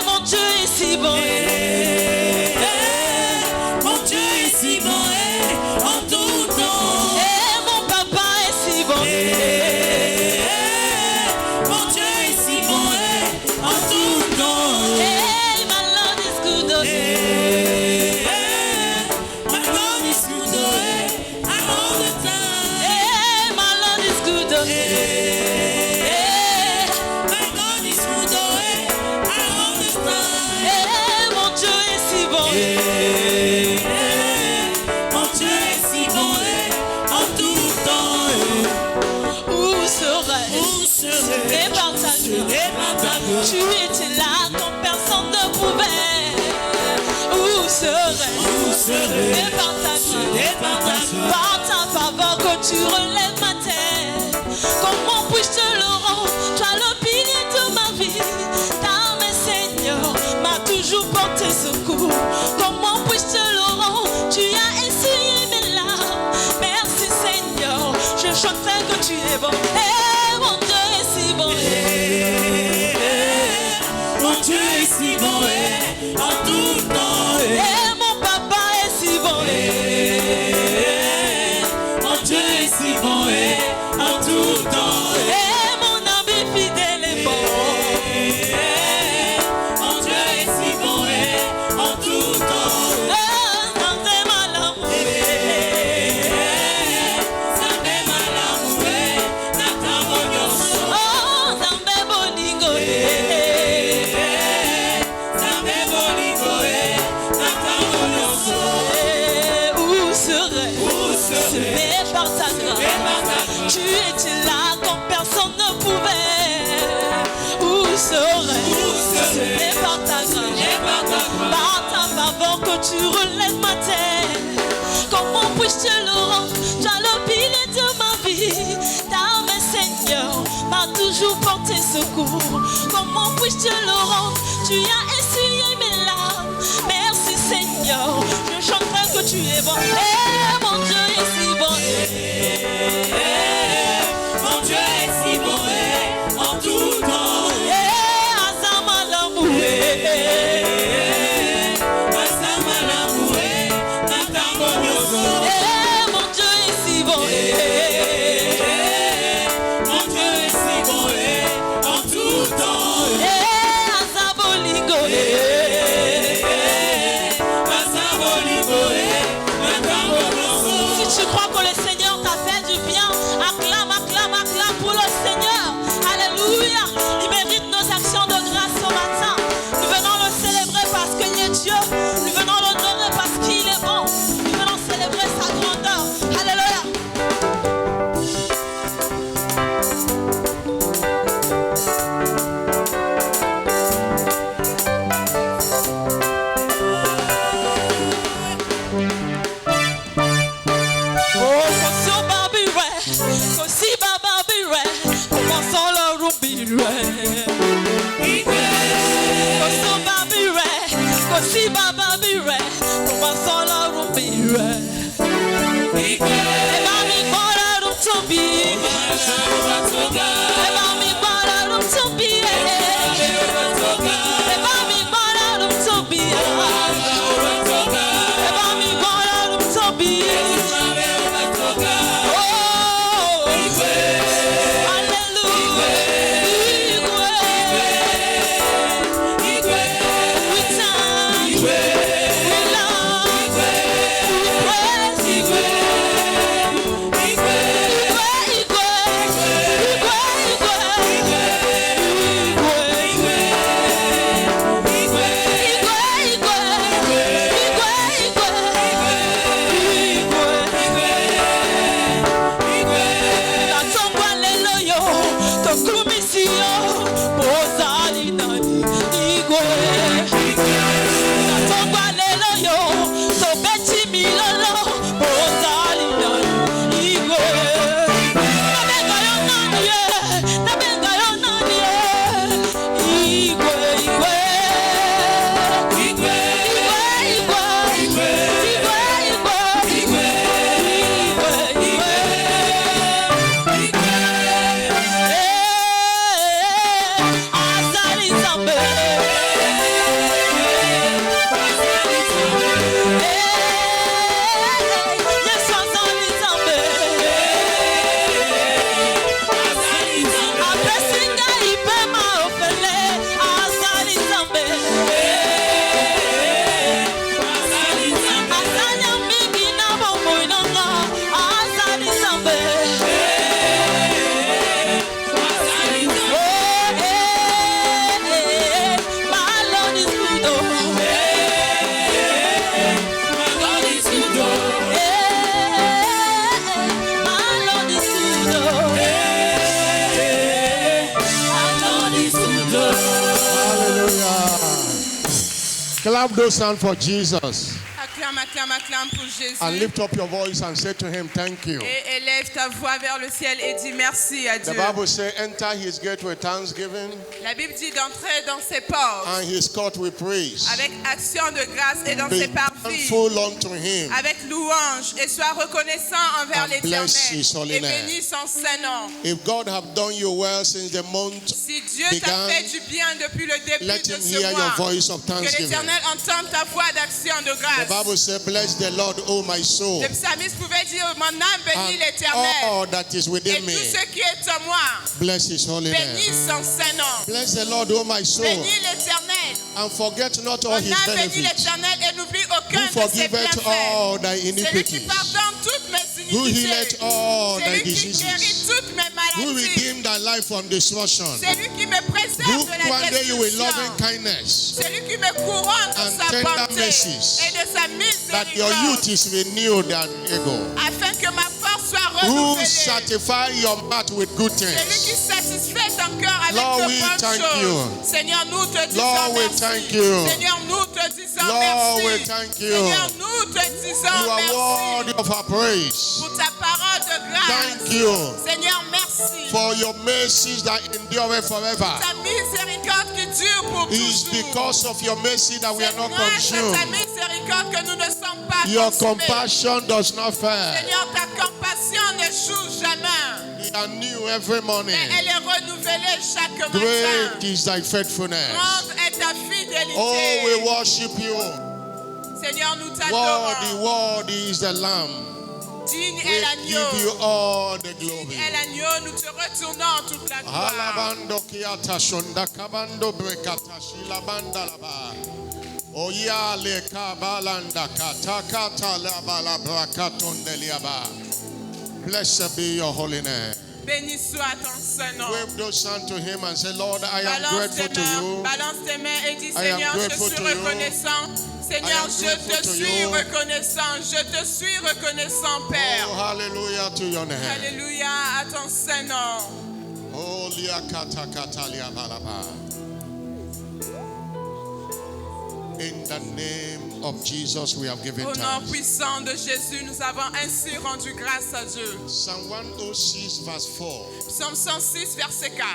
mon Dieu est si bon. Mon Dieu est si bon en tout temps. Mon papa est si bon. Mon Dieu est si bon en tout temps. My Lord is good. My God is good all the time. My Lord is good. My God is good all the time. Mon Dieu est si bon. Mon Dieu est si bon en tout temps. Où serais-je par ta grâce? Tu étais là quand personne ne pouvait. Où serais-je par ta grâce? Par ta faveur que tu relèves ma tête. Comment puis-je te le rendre? Toi le pilier de ma vie. Ta main Seigneur m'a toujours porté secours. Comment puis-je te le rendre? Tu as essuyé mes larmes. Merci Seigneur, je chanterai que tu es bon. Mon Dieu est si bon. Mon Dieu est si bon en tout temps. Mon papa est si bon. Mon Dieu est si bon en tout temps. Mon ami fidèle est bon. Mon Dieu est si bon en tout temps. Santez ma langue. Santez ma langue. Natamo nyonso. Santez bolingo. Santez bolingo. Natamo nyonso. Où serais-je par ta grâce? Tu étais là quand personne ne pouvait. Où serais-je par ta grâce? Par ta faveur que tu relèves ma tête. Comment puis-je te le rendre? Toi le pilier de ma vie. Ta main Seigneur m'a toujours porté secours. Comment puis-je te le rendre? Tu as essuyé mes larmes. Merci Seigneur, je chanterai que tu es bon. Mon Dieu est si bon. Mon Dieu est si bon en tout temps. Azamalamu. Asamalamu. Natamo nyonso. Mon Dieu est si bon. Mon Dieu est si bon en tout temps. Azabolingo. Asamoligo. Natamo nyonso. Si tu crois que le Seigneur t'a fait du bien, acclame, acclame, acclame pour le Seigneur. Alléluia. Il mérite nos actions de grâce ce matin. Nous venons le célébrer parce qu'il est Dieu. Nous venons l'honorer parce qu'il est bon. Nous venons célébrer sa grandeur. Alléluia. Kosi baba bire, commençons le roubire. Kosi baba bire, commençons le roubire. Eba mi bora rum tobi, eba mi bora rum tobi, eba mi bora rum tobi, eba mi bora rum tobi. Igwe. Clap those hands for Jesus. Acclame, acclame, acclame pour Jésus. And lift up your voice and say to him, thank you. Et élève ta voix vers le ciel et dis merci à The Dieu. Bible says, enter his gate with thanksgiving La Bible dit d'entrer dans ses portes and his court with praise. avec action de grâce et dans Be ses parvis thankful unto him. avec louange et sois reconnaissant envers And l'Éternel bless his holy et name. bénis son saint nom. If God have done you well since the month Si Dieu t'a began, fait du bien depuis le début let de him ce hear your mois, voice of que thanksgiving. l'Éternel entende ta voix d'action de The grâce. Bible says, bless the Lord, O my soul, Le psalmiste pouvait dire, mon âme bénit and l'Éternel all that is et within tout me. ce qui est en moi. Bless his holy Bénis name. son saint nom. Bless the Lord, O my soul, Bénis l'Éternel. and forget not Mon all âme his bénit benefits. l'Éternel et n'oublie aucun Who de ses forgiveth bienfaits. all thy Celui qui iniquities. pardonne toutes mes Who iniquités. healeth all thy Celui qui diseases. guérit toutes mes Who maladies. redeemed thy life from destruction. Celui qui me préserve Who de la quander you with loving destruction. kindness. Celui qui me couronne de And sa tender bonté mercies, et de sa That your youth miséricorde, is renewed and eagle. afin que ma force soit Who renouvelée. satisfy your mouth with good Celui qui things. satisfait ton cœur avec Lord, de we bonnes thank choses. you. Seigneur, nous te disons Lord, we merci. thank you. Seigneur, nous te disons Lord, we merci. thank you. Seigneur, nous te disons You are merci worthy of our praise. pour ta parole de grâce. Thank you Seigneur, merci. for your mercies that endure forever. Ta miséricorde qui dure pour It's toujours. because of your mercy that we are C'est not grâce à ta consumed. miséricorde que nous ne sommes pas Your consumés. compassion does not fail. Seigneur, ta compassion ne joue jamais. They are new every morning. Mais elle est renouvelée chaque Great matin. is thy faithfulness. Grande est ta fidélité. Oh, we worship you. Seigneur, nous Worthy, t'adorons. worthy is the Lamb. Digne We est give you l'agneau. all the Digne glory. est l'agneau. Nous te retournons toute la gloire. Halabando kiata shonda kabando brekata shilabanda laba. Oya le kabalanda kata kata laba la brakatonde liaba. Blessed be your holy name. Béni soit ton saint nom. Wave those hands to him and say, Lord, I am Balance grateful tes to mains, you. balance tes mains et dis, I am Seigneur, je grateful suis to you. reconnaissant. I Seigneur, am je grateful te to suis you. reconnaissant. Je te suis reconnaissant, Père. Oh, hallelujah to your name. Alléluia à ton saint nom. Oh, liakata kata liabalaba. In the name of Jesus, we have given Au nom thanks. puissant de Jésus, nous avons ainsi rendu grâce à Dieu. Psalm 106 verse 4. Psaume 106, verset 4.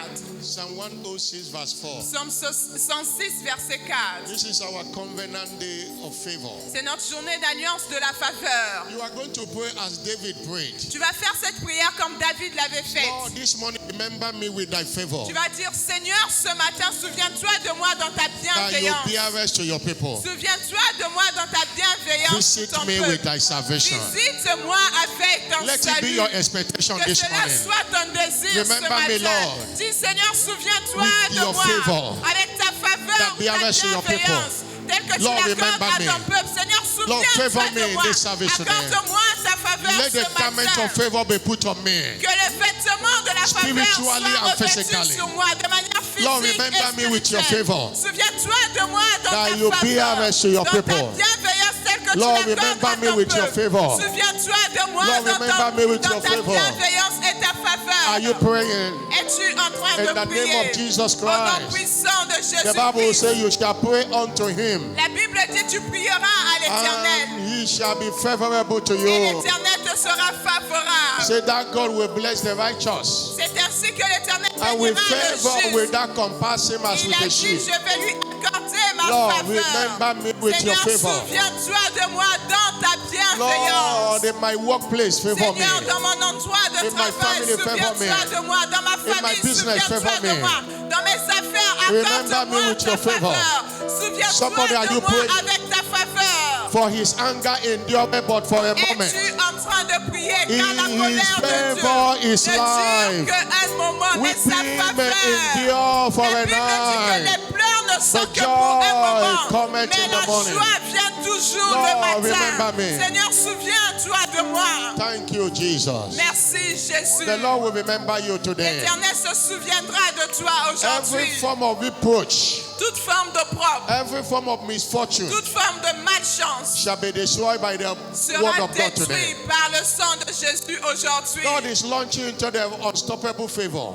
Psalm 106 verse 4. Psaume 106, verset 4. This is our covenant day of favor. C'est notre journée d'alliance de la faveur. You are going to pray as David prayed. Tu vas faire cette prière comme David l'avait Lord, faite. this morning remember me with thy favor. Tu vas dire, Seigneur, ce matin, souviens-toi de moi dans ta That you bienveillance. bear rest to your people. Souviens-toi de moi dans ta bienveillance Visit pour ton me with peuple. thy salvation. Visite-moi avec ton Let it be salut. your expectation Que this cela morning. soit ton désir ce Remember me, matin. Lord, Dis, Seigneur, souviens-toi with de your moi favor avec ta faveur that ou ta beareth to your people. bienveillance. Tel que tu Lord, l'accordes remember à me. ton peuple. Seigneur, Lord, souviens-toi favor me de in moi. this service today. Accorde-moi ta faveur Let the ce garment matin. of favor be put on me. Que le vêtement de la faveur Spiritually soit and revêtu physically. sur moi de manière physique Lord, remember et me with your spirituelle. favor. Souviens-toi de moi dans That ta you bear faveur, rest to your dans ta people. bienveillance telle que Lord, tu l'accordes remember à me ton with your peuple. favor. Souviens-toi de moi Lord, dans remember me with dans your ta favor. bienveillance et ta faveur. Are you praying? Es-tu en train In de the prier name of Jesus au nom Christ. puissant de The Bible Jésus-Christ? says you shall pray unto him, La Bible dit tu prieras à l'Éternel and he shall be favorable to et you. l'Éternel te sera favorable. Say that God will bless the righteous, C'est ainsi que l'Éternel and with bénira le favor juste. will that compass him as Il with a the dit, sheep. je vais lui accorder ma Lord, faveur. remember me with your Seigneur, favor. souviens-toi de moi dans ta Lord, bienveillance. in my workplace, favor me. Seigneur, dans mon endroit de In my travail, family, favor souviens-toi me. de moi. Dans ma In my famille, business, souviens-toi favor de me. moi. Dans mes affaires, Remember accorde-moi me with ta your favor. faveur. Souviens-toi Somebody, are de you moi praying? avec ta faveur. For his anger endureth but for a moment. Es-tu en train de prier car la His colère de favor Dieu is ne dure life. qu'un moment, mais sa Weeping may faveur. endure for La a Bible dit que night. les pleurs ne sont But que pour un joy moment, cometh mais in the la morning. joie vient toujours Lord, le remember matin. me. Seigneur, souviens-toi de moi. Thank you, Jesus. Merci Jésus. The Lord will remember you today. L'Éternel se souviendra de toi Every aujourd'hui. form of reproach, Toute forme d'opprobre, every form of misfortune toute forme de malchance shall be destroyed by the word sera of God détruite today. par le sang de Jésus aujourd'hui. God is launching into the unstoppable favor.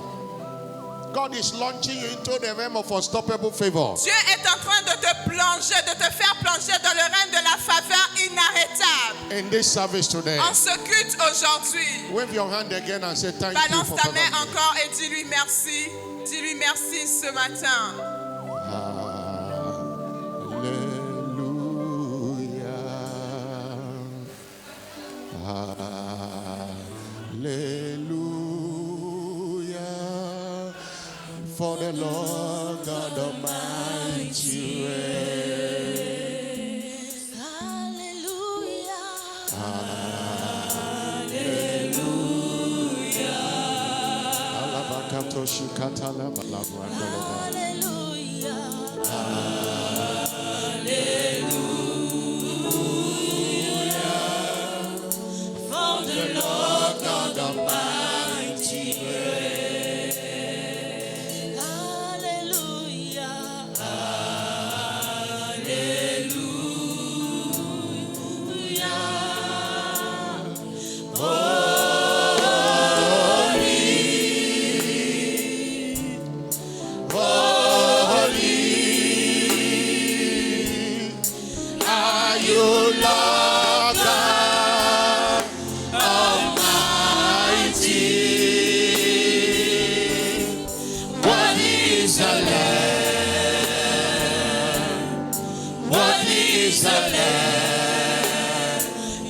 God is launching you into the realm of unstoppable favor. Dieu est en train de te plonger, de te faire plonger dans le règne de la faveur inarrêtable. In this service today, En ce culte aujourd'hui, wave your hand again and say thank you balance for ta main favoring me. encore et dis-lui merci. Dis-lui merci ce matin. Hallelujah, for the Lord God Almighty reigns. Alabakato shikatala balabra.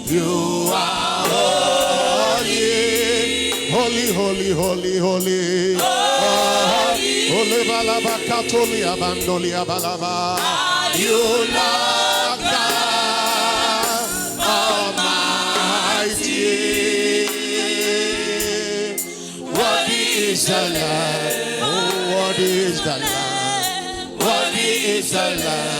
You are holy, holy, holy, holy. Holy balaba katoli abandoli abalaba. You Lord God Almighty. What is the Lamb? Oh, what is the Lamb? What is the Lamb?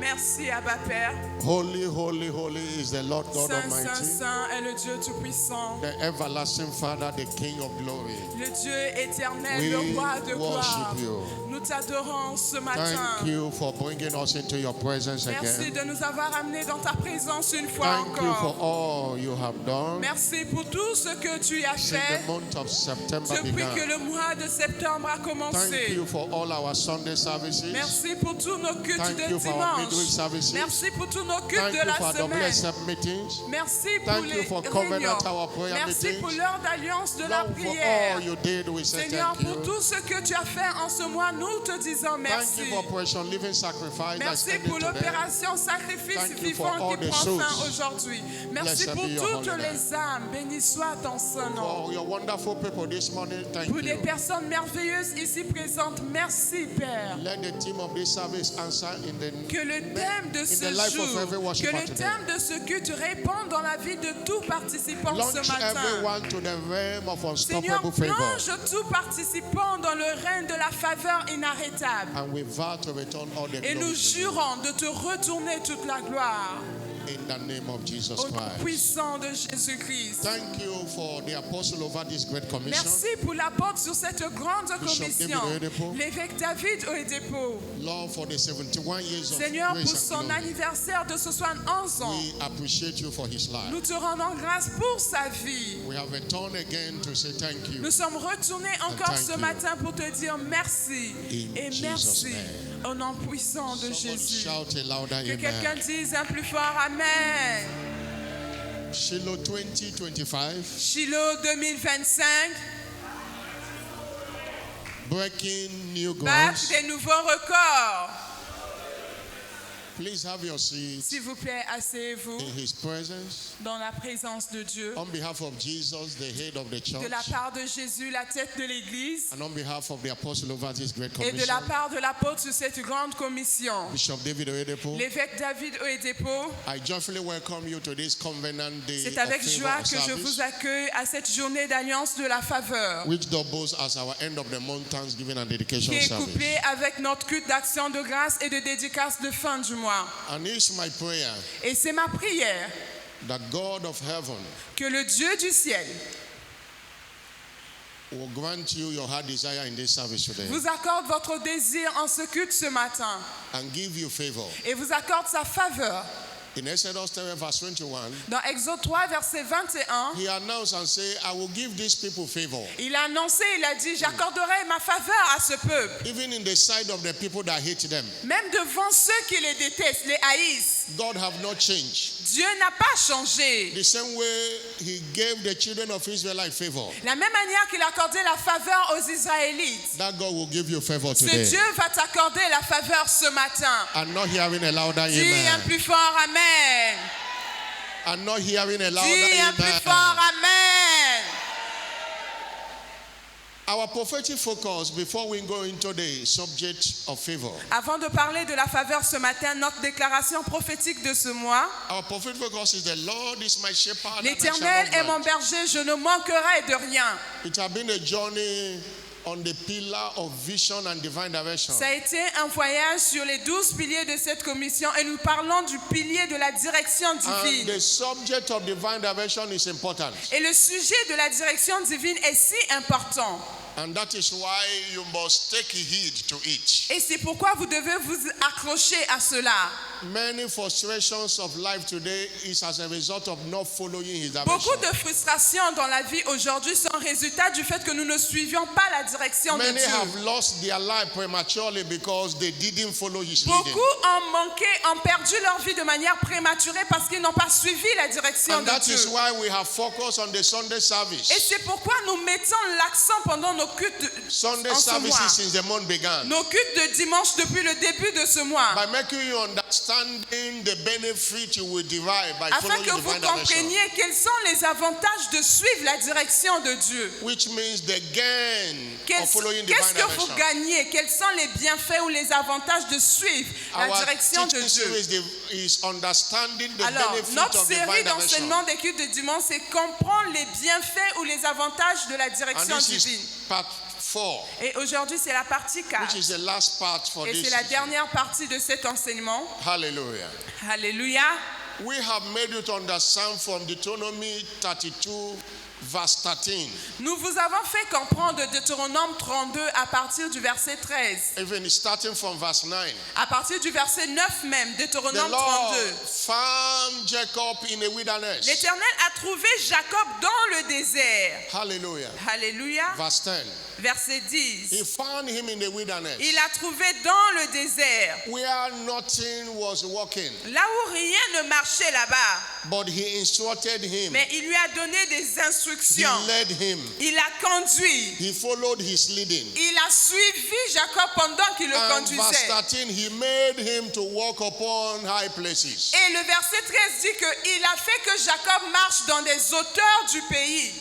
Merci Abba Père. Holy, holy, holy is the Lord God Saint, Almighty. Saint, Saint est le Dieu Tout-Puissant. The everlasting Father, the King of glory. Le Dieu éternel, We le roi de gloire. worship you. Nous t'adorons ce matin. Thank you for bringing us into your presence Merci again. de nous avoir amenés dans ta présence une fois Thank you for encore. all you have done Merci pour tout ce que tu as since fait the month of September depuis que began. le mois de septembre a Thank commencé. you for all our Sunday services. Merci pour tous nos cultes Thank de you for our midweek dimanche. services. Merci pour tous nos cultes Thank de you la for semaine. WSF meetings. Merci pour Thank you les for réunions. Covenant Hour prayer Merci meetings. pour l'heure d'alliance de la Lord, for prière. all you did, we say Seigneur, thank pour you. tout ce que tu as fait en ce mois, nous te disons Thank merci. you for Operation Living Sacrifice that's Merci ending pour today. l'opération sacrifice Thank you for vivant all qui the prend souls. fin aujourd'hui. Merci Blessed pour be your toutes holy name. les âmes. Béni soit ton saint nom. For your wonderful people this morning, thank Pour les you. personnes merveilleuses ici présentes, merci Père. Let the theme of this service answer in the Que le thème de in ce the life of jour, every que worshiper le today. thème de ce culte réponde dans la vie de tout participant ce Launch matin. everyone to the realm of Seigneur, unstoppable favor. plonge tout participant dans le règne de la faveur inarrêtable. And we vow to return all the Et nous glory to you. jurons de te retourner toute la gloire In the name of Jesus au nom Christ. puissant de Jésus-Christ. Thank you for the apostle over this great commission. Merci pour l'apôtre sur cette grande Bishop commission. David Oyedepo. L'évêque David Oyedepo. Lord, for the 71 years of Seigneur, grace pour and son glory. anniversaire de 71 ans, We appreciate you for his life. nous te rendons grâce pour sa vie. We have returned again to say thank you. Nous sommes retournés encore thank ce you. matin pour te dire merci. In Et Jesus' merci name. au nom puissant de Somebody Jésus. shout a louder Que quelqu'un amen. dise un plus fort Amen. Shiloh 2025. Shiloh 2025. Breaking new Battre grounds. des nouveaux records. Please have your seat S'il vous plaît, asseyez-vous in His presence. dans la présence de Dieu. On behalf of Jesus, the head of the church, De la part de Jésus, la tête de l'Église. and on behalf of the apostle over this great Et de la commission, part de l'apôtre sur cette grande commission. Bishop David Oyedepo, L'évêque David Oyedepo. I joyfully welcome you to this covenant day C'est of avec favor joie of que je service, vous accueille à cette journée d'alliance de la faveur, which doubles as our end of the month Thanksgiving and dedication qui est service. couplée avec notre culte d'action de grâce et de dédicace de fin du mois. And it's my prayer Et c'est ma prière that God of heaven que le Dieu du ciel will grant you your heart desire in this service today vous accorde votre désir en ce culte ce matin and give you favor. et vous accorde sa faveur. In Exodus 10 verse 21, Dans Exode 3, verset 21, He announced and said, I will give these people favor, il a annoncé, il a dit, j'accorderai ma faveur à ce peuple. even in the sight of the people that hate them. Même devant ceux qui les détestent, les haïssent. God have not changed. Dieu n'a pas changé. The same way He gave the children of Israel favor, La même manière qu'il a accordé la faveur aux Israélites, that God will give you favor ce today. Dieu va t'accorder la faveur ce matin. I'm not hearing a louder Dis un amen. plus fort Amen. I'm not hearing a Dis louder un plus amen. fort Amen. Our prophetic focus before we go into the subject of favor. Avant de parler de la faveur ce matin, notre déclaration prophétique de ce mois. Our prophetic focus is the Lord is my shepherd and I L'Éternel shall est not mon want. berger, je ne manquerai de rien. It has been a journey on the pillar of vision and divine direction. Ça a été un voyage sur les 12 piliers de cette commission et nous parlons du pilier de la direction And divine. the subject of divine direction is important. Et le sujet de la direction divine est si important. And that is why you must take heed to it. Et c'est pourquoi vous devez vous accrocher à cela. Many frustrations of life today is as a result of not following His direction. Beaucoup de frustrations dans la vie aujourd'hui sont résultat du fait que nous ne suivions pas la direction de Many have Dieu. lost their life prematurely because they didn't follow His leading. Beaucoup ont perdu leur vie de manière prématurée parce qu'ils n'ont pas suivi la direction And de that is Dieu. why we have focused on the Sunday Et service. c'est pourquoi nous mettons l'accent pendant nos cultes Sunday en ce mois. services since the month began. Nos cultes de dimanche depuis le début de ce mois. By making you understanding the benefit you will derive by Afin following que vous divine direction. compreniez quels sont les avantages de suivre la direction de Dieu. Which means the gain of following Qu'est-ce divine que vous direction. gagnez? Quels sont les bienfaits ou les avantages de suivre la Our direction de teaching Dieu? series is understanding the Alors, benefit notre of série divine direction. d'enseignement des cultes de dimanche, c'est comprendre les bienfaits ou les avantages de la And direction this divine. is part 4, Et aujourd'hui, c'est la partie 4. which is the last part for Et this c'est la season. dernière partie de cet enseignement. Hallelujah. Alléluia. We have made you to understand from Deuteronomy 32 verse 13. Nous vous avons fait comprendre de Deutéronome 32 à partir du verset 13. Even starting from verse 9. À partir du verset 9 même, The Deutéronome Lord 32. found Jacob in a wilderness. L'Éternel a trouvé Jacob dans le désert. Hallelujah. Alléluia. Verse 10. Verset He 10. found him in the wilderness Il a trouvé dans le désert, where nothing was working, là où rien ne marchait là-bas. but he instructed him. Mais il lui a donné des He instructions. led him. Il a conduit. He followed his leading. Il a suivi Jacob pendant qu'il le And verse conduisait. 13, he made him to walk upon high places. Et le verset 13 dit qu'il a fait que Jacob marche dans des hauteurs du pays.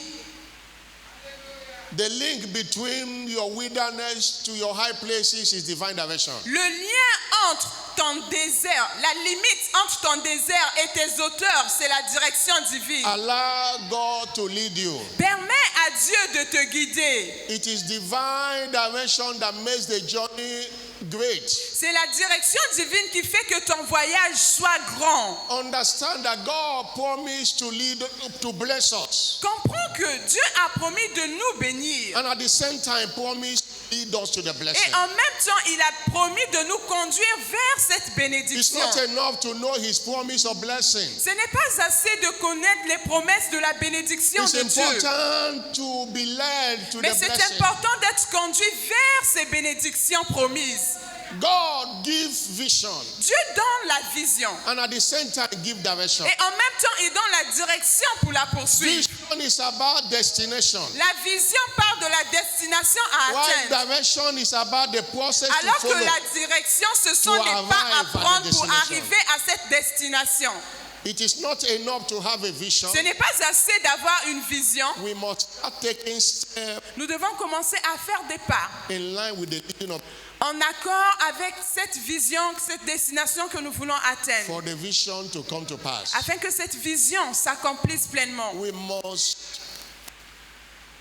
The link between your wilderness to your high places is divine direction. Le lien entre ton désert, la limite entre ton désert et tes hauteurs, c'est la direction divine. Allow God to lead you. Permets à Dieu de te guider. It is divine direction that makes the journey great. C'est la direction divine qui fait que ton voyage soit grand. Understand that God promised to lead, to bless us, Comprends que Dieu a promis de nous bénir. and at the same time promised to lead us to the Et blessing. en même temps, il a promis de nous conduire vers cette It's bénédiction. not enough to know His promise of blessing. Ce n'est pas assez de connaître les promesses de la bénédiction It's de Dieu. important to be led to Mais the c'est blessing. important d'être conduit vers ces bénédictions promises. God gives vision Dieu donne la vision. and at the same time give direction. Et en même temps, il donne la direction pour la poursuivre. Vision is about destination, La vision parle de la destination à while atteindre. direction is about the process to Alors que follow. la direction, ce sont To les arrive pas à at the prendre pour destination. arriver à cette destination. It is not enough to have a vision. Ce n'est pas assez d'avoir une vision. We must start taking steps Nous devons commencer à faire des pas in line with the vision of, en accord avec cette vision, cette destination que nous voulons atteindre, for the vision to come to pass. afin que cette vision s'accomplisse pleinement. We must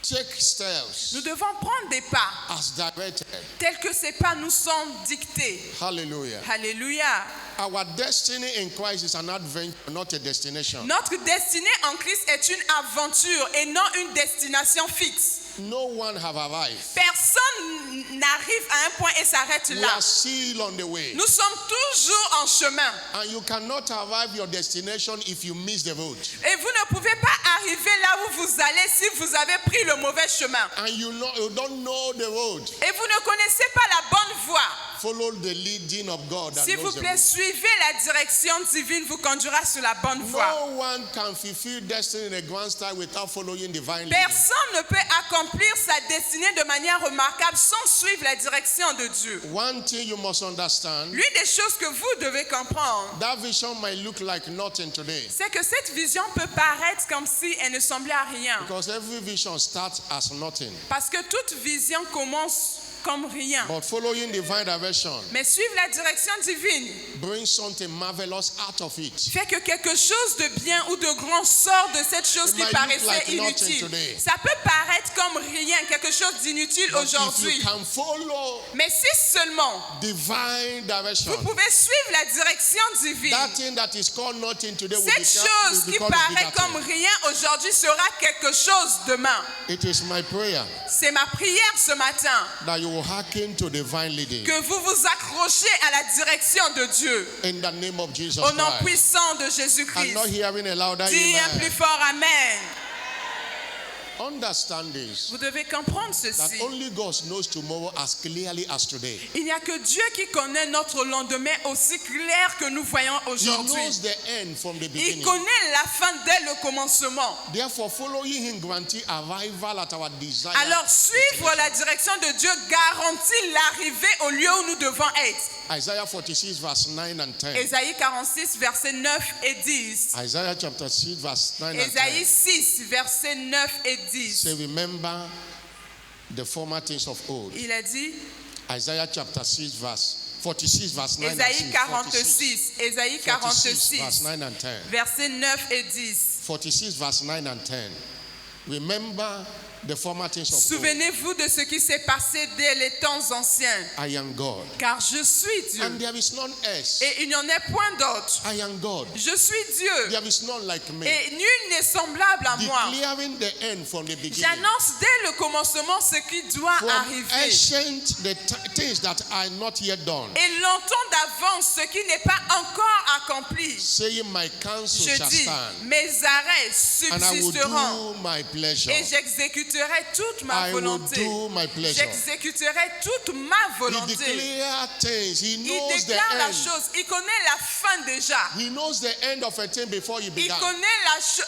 take steps Nous devons prendre des pas as directed. tels que ces pas nous sont dictés. Hallelujah. Alléluia. Our destiny in Christ is an adventure, not a destination. Notre destinée en Christ est une aventure et non une destination fixe. No one have arrived. Personne n'arrive à un point et s'arrête We là. are still on the way. Nous sommes toujours en chemin. And you cannot arrive your destination if you miss the road. Et vous ne pouvez pas arriver là où vous allez si vous avez pris le mauvais chemin. And you don't know the road. Et vous ne connaissez pas la bonne voie. Follow the leading of God that S'il vous knows the plaît, road. suivez la direction divine, vous conduira sur la bonne voie. No one can fulfill destiny in a grand style without following divine leading. Personne ne peut accomplir sa destinée de manière remarquable sans suivre la direction de Dieu. One thing you must understand, L'une des choses que vous devez comprendre, that vision might look like nothing today. c'est que cette vision peut paraître comme si elle ne semblait à rien. Because every vision starts as nothing. Parce que toute vision commence comme rien. But following divine direction Mais suivre la direction divine brings something marvelous out of it. fait que quelque chose de bien ou de grand sort de cette chose It qui might paraissait look like nothing inutile. today. Ça peut paraître comme rien, quelque chose d'inutile But if aujourd'hui. you can follow Mais si seulement divine direction, vous pouvez suivre la direction divine, that thing that is called nothing today will cette chose will qui become a paraît bigger comme thing. rien aujourd'hui sera quelque chose demain. It is my prayer C'est ma prière ce matin that you will hearken to divine leading que vous vous accrochez à la direction de Dieu in the name of Jesus au nom Christ. puissant de I'm Jésus-Christ. not hearing a louder Dis un amen. plus fort Amen. Understand this, Vous devez comprendre that ceci. only God knows tomorrow as clearly as today. Il n'y a que Dieu qui connaît notre lendemain aussi clair que nous voyons He aujourd'hui. knows the end from the Il beginning. connaît la fin dès le commencement. Therefore, following Him guarantee arrival at our desire. Alors suivre la direction de Dieu garantit l'arrivée au lieu où nous devons être. Isaiah 46 verse 9 and 10. Ésaïe 46, versets 9 et 10. Isaiah chapter 6 verse 9 and Ésaïe 10. 6, versets 9 et 10. Say, remember the former things of old. Il a dit, Isaiah chapter 6 verse 46 verse 9 and 10. Ésaïe 46, Ésaïe 46 verse 46, 9 and 10. versets 9 et 10. 46 verse 9 and 10. Remember the former things of old. Souvenez-vous de ce qui s'est passé dès les temps anciens, I am God. car je suis Dieu And there is none else. et il n'y en a point d'autre. I am God. Je suis Dieu There is none like me. et nul n'est semblable à moi. Declaring the end from the beginning. J'annonce dès le commencement ce qui doit From arriver ancient the things that are not yet done. et longtemps d'avance ce qui n'est pas encore accompli. Saying my counsel Je shall dis, stand. mes arrêts And I will subsisteront do my pleasure. et j'exécuterai toute ma I will volonté. do my pleasure. J'exécuterai toute ma He volonté. declares things. He Il knows the déclare la end. chose. Il connaît la fin déjà. He knows the end of a thing before you Il began. connaît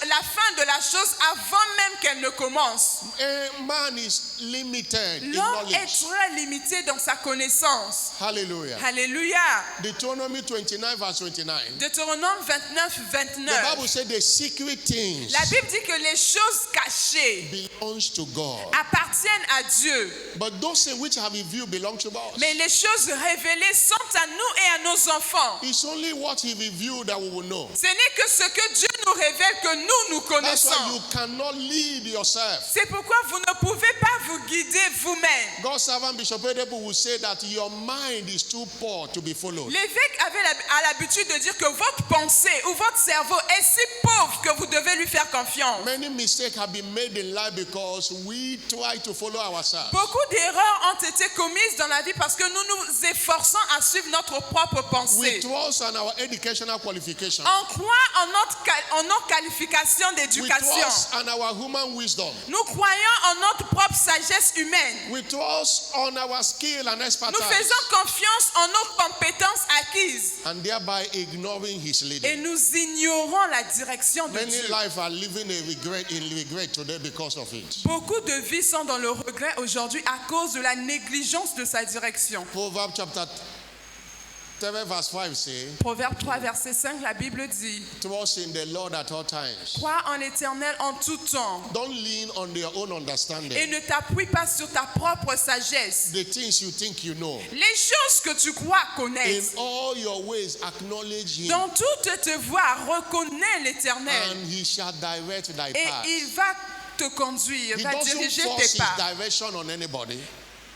la fin de la chose avant même qu'elle ne commence. A man is limited in L'homme est knowledge. très limité dans sa connaissance. Hallelujah. Alléluia. Deuteronomy 29 verse 29. Deutéronome 29, The 29. Bible said the secret things La Bible dit que les choses cachées belongs to God. appartiennent à Dieu. But those things which have revealed belong to us. Mais les choses révélées sont à nous et à nos enfants. It's only what he revealed that we will know. Ce n'est que ce que Dieu nous révèle que nous That's connaissons. why you cannot lead yourself. C'est pourquoi vous ne pouvez pas vous guider vous-même. God's servant Bishop Oyedepo will say that your mind is too poor to be followed. L'évêque avait l'habitude de dire que votre pensée ou votre cerveau est si pauvre que vous devez lui faire confiance. Many mistakes have been made in life because we try to follow ourselves. Beaucoup d'erreurs ont été commises dans la vie parce que nous nous efforçons à suivre notre propre We pensée. trust on our educational qualification. On croit en nos qualifications We d'éducation. trust on our human wisdom. Nous croyons en notre propre sagesse humaine. We trust on our skill and Nous expertise. faisons confiance en nos compétences acquises. And thereby ignoring his Et leading. nous ignorons la direction de Many Dieu. lives are living in regret today because of it. Beaucoup de vies sont dans le regret aujourd'hui à cause de la négligence de sa direction. Proverbs chapter 7 verse 5 say, Proverbe 3, verset 5, la Bible dit: trust in the Lord at all times. crois en l'Éternel en tout temps Don't lean on your own et understanding. ne t'appuie pas sur ta propre sagesse. The things you think you know. Les choses que tu crois In connaître, all your ways acknowledge him, dans toutes tes voies, reconnais l'Éternel and he shall direct thy et path. il va te conduire, He va doesn't diriger force tes his pas. direction on anybody.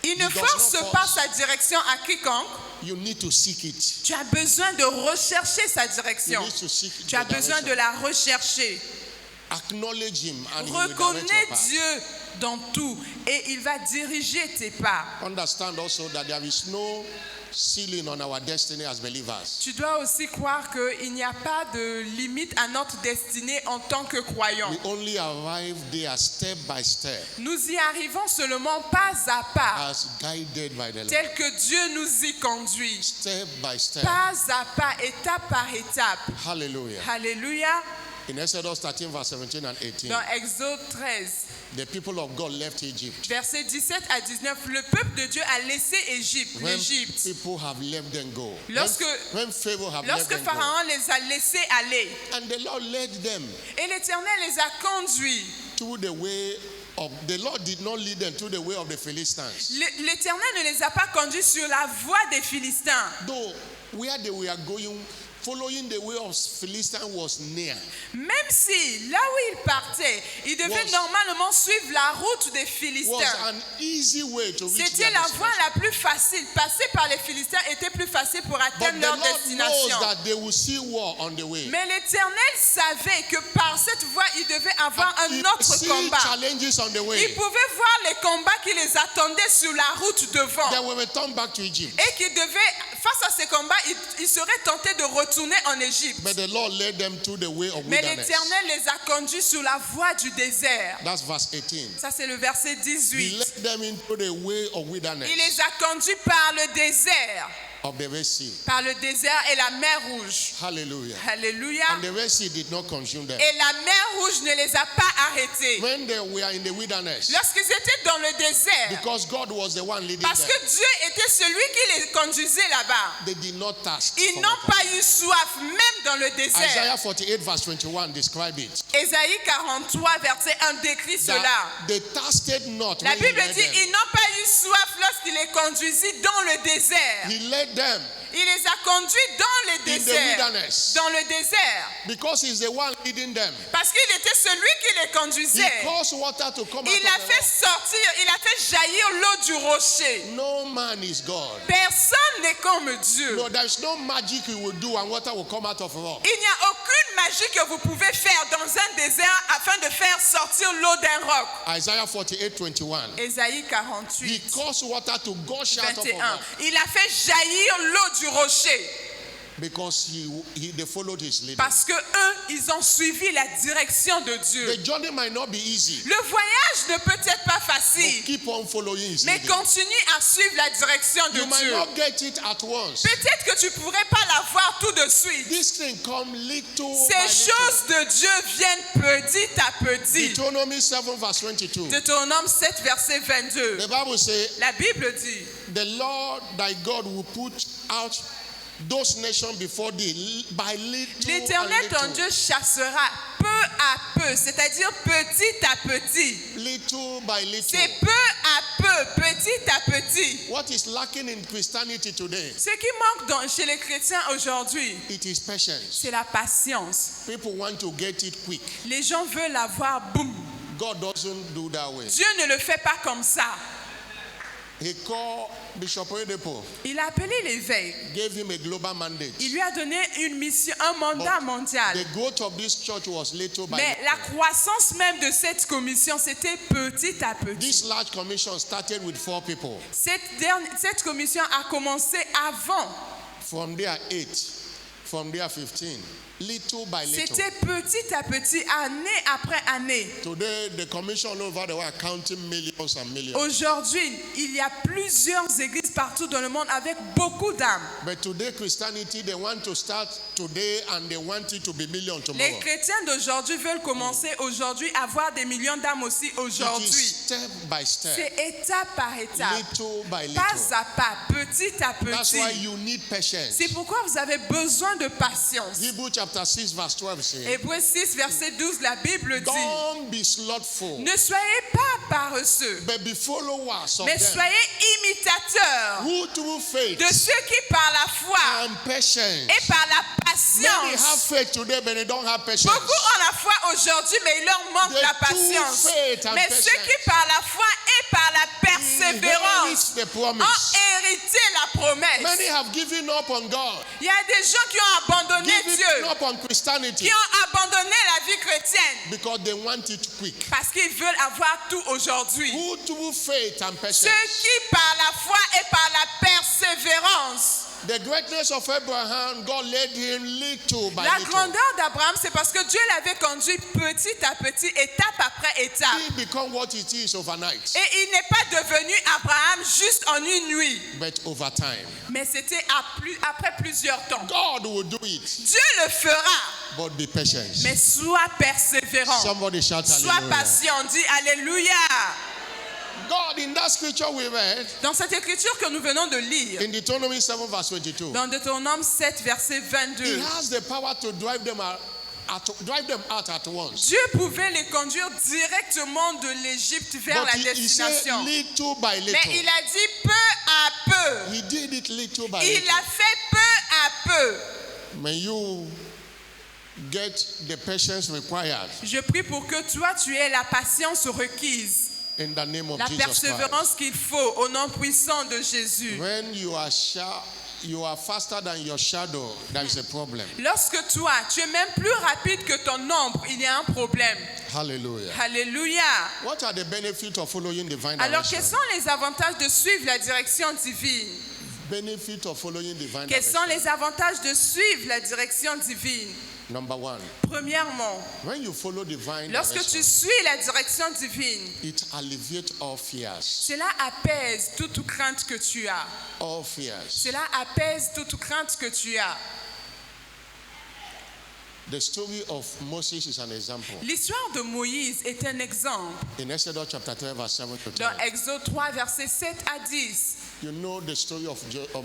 Il ne He does force not pas force. sa direction à quiconque. You need to seek it. Tu as besoin de rechercher sa You direction. need to seek Tu as the besoin direction. de la rechercher. Acknowledge him and he will direct Reconnais your path. Dieu dans tout et il va diriger tes pas. Understand also that there is no ceiling on our destiny as believers. Tu dois aussi croire qu'il n'y a pas de limite à notre destinée en tant que croyants. We only arrive there step by step Nous y arrivons seulement pas à pas, as guided by the Lord. tel que Dieu nous y conduit. Step by step. Pas à pas, étape par étape. Hallelujah. Alléluia. In Exodus 13 verse 17 and 18, Dans Exode 13, the people of God left Egypt. versets 17 à 19, le peuple de Dieu a laissé When l'Égypte. people have left them go. Lorsque- When Pharaoh have left Lorsque them go. Pharaon les a laissés aller, And the Lord led them et l'Éternel les a conduits. to the way of the Lord did not lead them to the way of the Philistines. L'Éternel ne les a pas conduits sur la voie des Philistins. Though where they were going, following the way of Philistines was near. Même si là où ils partaient, ils devaient Was- normalement suivre la route des Was Philistins. an easy way to reach C'était their la voie destination. la plus facile. Passer par les Philistins était plus facile pour But atteindre the leur Lord knows destination. that they will see war on the way. Mais l'Éternel savait que par cette voie, ils devaient avoir And un he autre see combat. challenges on the Ils way. pouvaient voir les combats qui les attendaient sur la route devant. They will return back to Egypt. Et qu'ils devaient, face à ces combats, ils seraient tentés de retourner en Égypte. But the Lord led them to the way of Mais wilderness. l'Éternel les a conduits sur la voie du désert. That's verse 18. Ça, c'est le verset He 18. led them into the way of wilderness Il les a conduits par le désert. of the Red Sea. Par le désert et la mer Rouge. Hallelujah. Alléluia. And the Red Sea did not consume them. Et la mer Rouge ne les a pas arrêtés. When they were in the wilderness, Lorsqu'ils étaient dans le désert, because God was the one leading parce them, que Dieu était celui qui les conduisait là-bas, they did not thirst. ils for n'ont water. pas eu soif, même dans le désert. Isaiah 48 verse 21 describe it. Ésaïe 43, verset 1 décrit cela. That they thirsted not La when he Bible led dit, them. ils n'ont pas eu soif lorsqu'il les conduisit dans le désert. He led them Il les a conduits dans le in the désert. wilderness Dans le désert. because he's the one leading them. Parce qu'il était celui qui les He conduisait. caused water to come out Il a of fait the sortir, il a fait jaillir l'eau du rocher. rock. No man is God. Personne n'est comme Dieu. No, there is no magic you will do and water will come out of rock. Il n'y a aucune magie que vous pouvez faire dans un désert afin de faire sortir l'eau d'un roc. Isaiah 48 21. Ésaïe He 48, caused water to gush out of a 21. rock Il a fait jaillir l'eau du rocher. because they followed his leading. Parce que eux, ils ont suivi la direction de Dieu. The journey might not be easy, Le voyage ne peut être pas but facile, keep on following his mais leading. continue à suivre la direction de You might Dieu. not get it at once. Peut-être que tu ne pourrais pas la voir tout de suite. This thing come little by Ces little. choses de Dieu viennent petit à petit. Deuteronomy 7 verse 22. Deutéronome 7, verset 22. The Bible says, La Bible dit, the Lord thy God will put out those nations before thee by little l'Éternel ton and Dieu chassera peu à peu, c'est-à-dire petit à petit. little by little. C'est peu à peu, petit à petit. What is lacking in Christianity today? Ce qui manque chez les chrétiens aujourd'hui, It is patience. c'est la patience. People want to get it quick. Les gens veulent avoir boum. God doesn't do that way. Dieu ne le fait pas comme ça. He called Bishop Oyedepo, Il a appelé l'évêque. gave him a global mandate. Il lui a donné une mission, un mandat mondial. The growth of this church was little by Mais little. la croissance même de cette commission, c'était petit à petit. This large commission started with 4 people. Cette commission a commencé avant. From there 8, from there 15. Little by little. C'était petit à petit, année après année. Today, the commission all over the world counting millions and millions. Aujourd'hui, il y a plusieurs églises partout dans le monde avec beaucoup d'âmes. But today, Christianity, they want to start today and they want it to be millions Les tomorrow. chrétiens d'aujourd'hui veulent commencer aujourd'hui, avoir des millions d'âmes aussi It is aujourd'hui. step by step, C'est étape par étape, little by pas little. à pas, petit à That's why petit. you need patience. C'est pourquoi vous avez besoin de patience. Hebrews chapter 6 verse 12 says, Hébreux 6, verset 12, la Bible dit: don't be slothful, ne soyez pas paresseux, but be followers of mais them soyez imitateurs who through faith de ceux qui par la foi and patience. et par la Many have patience. faith today, but they don't have patience. Beaucoup ont la foi aujourd'hui, mais il leur manque The la true patience. faith and Mais ceux patience qui par la foi et par la persévérance Inherit the ont promise. hérité la promesse. Many have given up on God, Il y a des gens qui ont abandonné given Dieu, up on Christianity qui ont abandonné la vie chrétienne because they want it quick. parce qu'ils veulent avoir tout aujourd'hui. Who through faith and patience. Ceux qui par la foi et par la persévérance. The greatness of Abraham, God led him little by La little. grandeur d'Abraham, c'est parce que Dieu l'avait conduit petit à petit, étape après étape. He become what it is overnight, Et il n'est pas devenu Abraham juste en une nuit, but over time. mais c'était après plusieurs temps. God will do it, Dieu le fera, but be patient. mais sois persévérant, Somebody shout sois hallelujah. patient, dis Alléluia. God, in that scripture we read, Dans cette écriture que nous venons de lire, in Deuteronomy 7 verse 22, dans Deutéronome 7, verset He 22, has the power to drive them out at once. Dieu pouvait les conduire directement de l'Égypte vers la But he said destination. little by Mais little. il a dit peu à peu. He did it little by Il little. a fait peu à peu. May you get the patience required Je prie pour que toi, tu aies la patience requise, in the name of la Jesus Christ. persévérance qu'il faut au nom puissant de Jésus. When you are faster than your shadow, there is a problem. Lorsque toi, tu es même plus rapide que ton ombre, il y a un problème. Hallelujah. Alléluia. What are the benefits of following divine Alors, quels direction? sont les avantages de suivre la direction divine? Benefit of following divine Quels sont direction. les avantages de suivre la direction divine? Number one, Premièrement, when you follow divine lorsque tu direction, suis la direction divine, it alleviates all fears. cela apaise toute crainte que tu as. All fears. Cela apaise toute crainte que tu as. The story of Moses is an example. L'histoire de Moïse est un exemple. In Exodus chapter 3 verse 7 to 10. Dans Exode 3, versets 7 à 10. You know the story of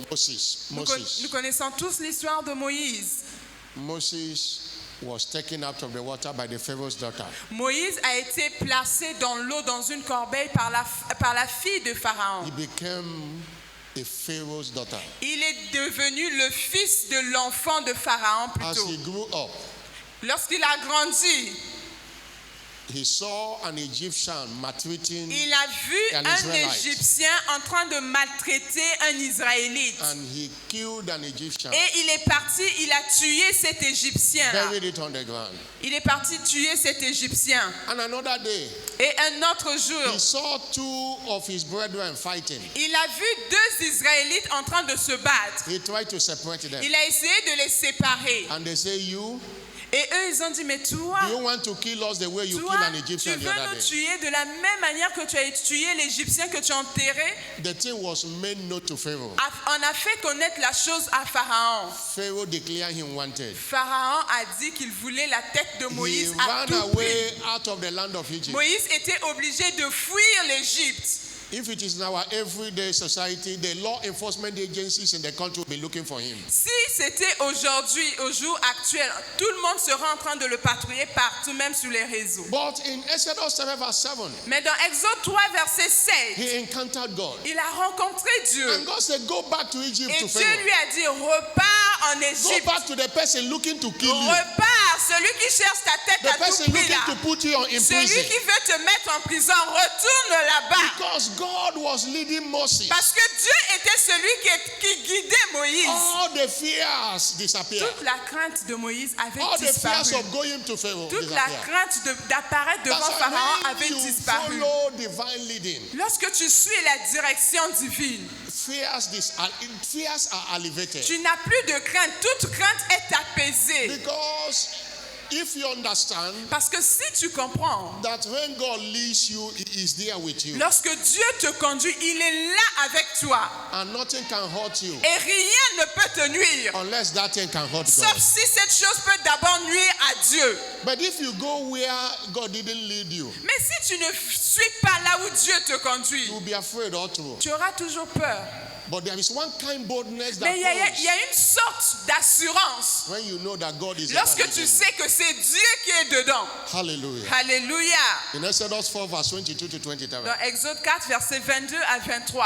Moses. Nous connaissons tous l'histoire de Moïse. Moses was taken out of the water by the Pharaoh's daughter. Moïse a été placé dans l'eau dans une corbeille par la fille de Pharaon. He became a Pharaoh's daughter. Il est devenu le fils de l'enfant de Pharaon As plutôt. he grew up, Lorsqu'il a grandi, he saw an Egyptian maltreating il a vu An un Israelite. Égyptien en train de maltraiter un Israélite. and he killed an Egyptian, Et il est parti, il a tué cet Égyptien. buried it on the ground. Il est parti tuer cet Égyptien. And another day, Et un autre he jour, saw 2 of his brethren fighting. il a vu 2 Israélites en train de se battre. He tried to separate them. Il a essayé de les séparer. And they say, you, Et eux, ils ont dit, mais toi, do you want to kill us the way you toi, kill an tu Egyptian the veux other nous day? tuer de la même manière que tu as tué l'Égyptien que tu as enterré? The thing was made known to Pharaoh. On a fait connaître la chose à Pharaon. Pharaoh declared him wanted. Pharaon a dit qu'il voulait la tête de He Moïse à ran tout prix. away out of the land of Egypt. Moïse était obligé de fuir l'Égypte. If it is in our everyday society, the law enforcement agencies in the country will be looking for him. Si c'était aujourd'hui, au jour actuel, tout le monde serait en train de le patrouiller partout, même sur les réseaux. But in Exodus 7 verse 7, Mais dans Exode 3, verset 7, he encountered God. il a rencontré Dieu. And God said, go back to Egypt Et to Dieu Pharaoh. lui a dit, repars pars en Go Égypte. back to the person looking to kill you. Repars, celui qui cherche ta tête The à tout person prix looking là. to put you in Celui prison. qui veut te mettre en prison, retourne là-bas. Because God was leading Moses. Parce que Dieu était celui qui guidait Moïse. All the fears disappeared. Toute la crainte de Moïse avait All the fears disparu. of going to Pharaoh Toute la disappeared. crainte d'apparaître devant That's Pharaon why avait when you disparu. follow divine leading, Lorsque tu suis la direction divine, fears are alleviated. tu n'as plus de crainte. Toute crainte est apaisée. Because if you understand Parce que si tu comprends, that when God leads you, He is there with you, lorsque Dieu te conduit, il est là avec toi. and nothing can hurt you Et rien ne peut te nuire. unless that thing can hurt Sauf God. si cette chose peut d'abord nuire à Dieu. But if you go where God didn't lead you, Mais si tu ne suis pas là où Dieu te conduit, you'll be afraid all through. tu auras toujours peur. But there is one kind boldness that Mais il y a comes une sorte d'assurance when you know that God is lorsque ever tu leading you. sais que c'est Dieu qui est dedans. Hallelujah. Alléluia. In Exodus 4, verse 22 to 27, Dans Exode 4, versets 22 à 23,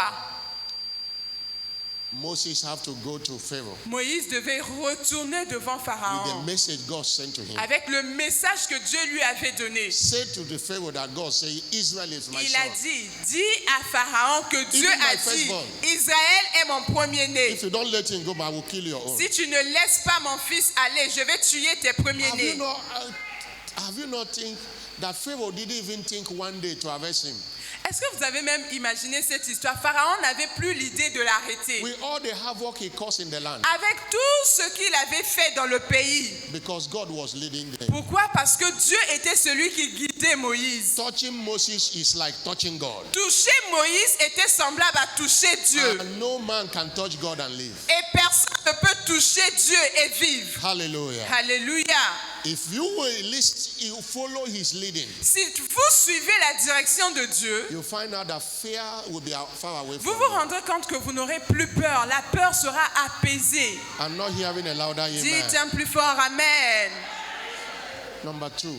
Moses have to go to Pharaoh Moïse devait retourner devant with the Pharaon message God sent to him. avec le message que Dieu lui avait donné. Say to the Pharaoh that God say, Israel is my Il a son. dit, dis à Pharaon que Dieu Even my a dit, firstborn. Israël est mon premier-né. If you don't let him go, I will kill your own. Si tu ne laisses pas mon fils aller, je vais tuer tes premiers-nés. Have you not think that Pharaoh didn't even think one day to arrest him? Est-ce que vous avez même imaginé cette histoire? Pharaon n'avait plus l'idée de l'arrêter. With all the havoc he caused in the land, Avec tout ce qu'il avait fait dans le pays. because God was leading them. Pourquoi? Parce que Dieu était celui qui guidait Moïse. Touching Moses is like touching God. Toucher Moïse était semblable à toucher Dieu. And no man can touch God and live. Et personne ne peut toucher Dieu et vivre. Hallelujah. Alléluia. If you will listen, you follow his leading, Si vous suivez la direction de Dieu, you'll find out that fear will be far away vous from vous you. rendrez compte que vous n'aurez plus peur. La peur sera apaisée. I'm not hearing a louder Dites amen. un plus fort Amen. Number 2,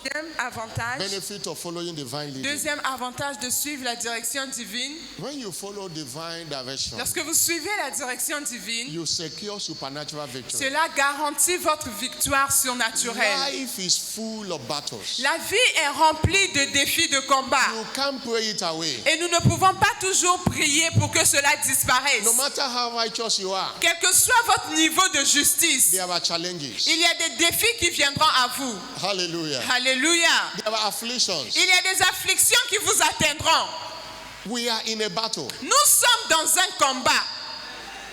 Deuxième avantage. benefit of following divine leading. Deuxième avantage de suivre la direction divine. When you follow divine direction, Lorsque vous suivez la direction divine, you secure supernatural victory. cela garantit votre victoire surnaturelle. Life is full of battles. La vie est remplie de défis de combat. You can't pray it away. Et nous ne pouvons pas toujours prier pour que cela disparaisse. No matter how righteous you are, Quel que soit votre niveau de justice, there are challenges. il y a des défis qui viendront à vous. Hallelujah. Alléluia. There are afflictions. Il y a des afflictions qui vous atteindront. We are in a battle. Nous sommes dans un combat.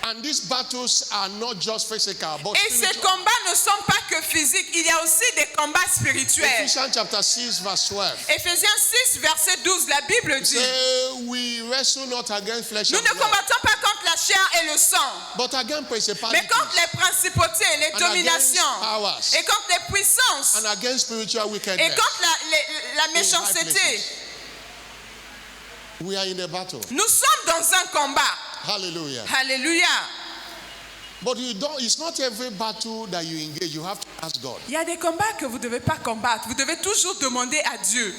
And these battles are not just physical, but Et ces spiritual. combats ne sont pas que physiques. Il y a aussi des combats spirituels. Ephesians chapter 6, verse 12. Éphésiens 6, verset 12, la Bible dit, Say, we wrestle not against flesh nous and ne blood, combattons pas contre la chair et le sang, but against principalities mais contre les principautés, les and dominations, against powers et contre les puissances, and against spiritual et wickedness. contre la in high méchanceté. places. We are in a battle. Nous sommes dans un combat. Hallelujah. Alléluia. But you don't, it's not every battle that you engage. You have to ask God. Il y a des combats que vous ne devez pas combattre. Vous devez toujours demander à Dieu.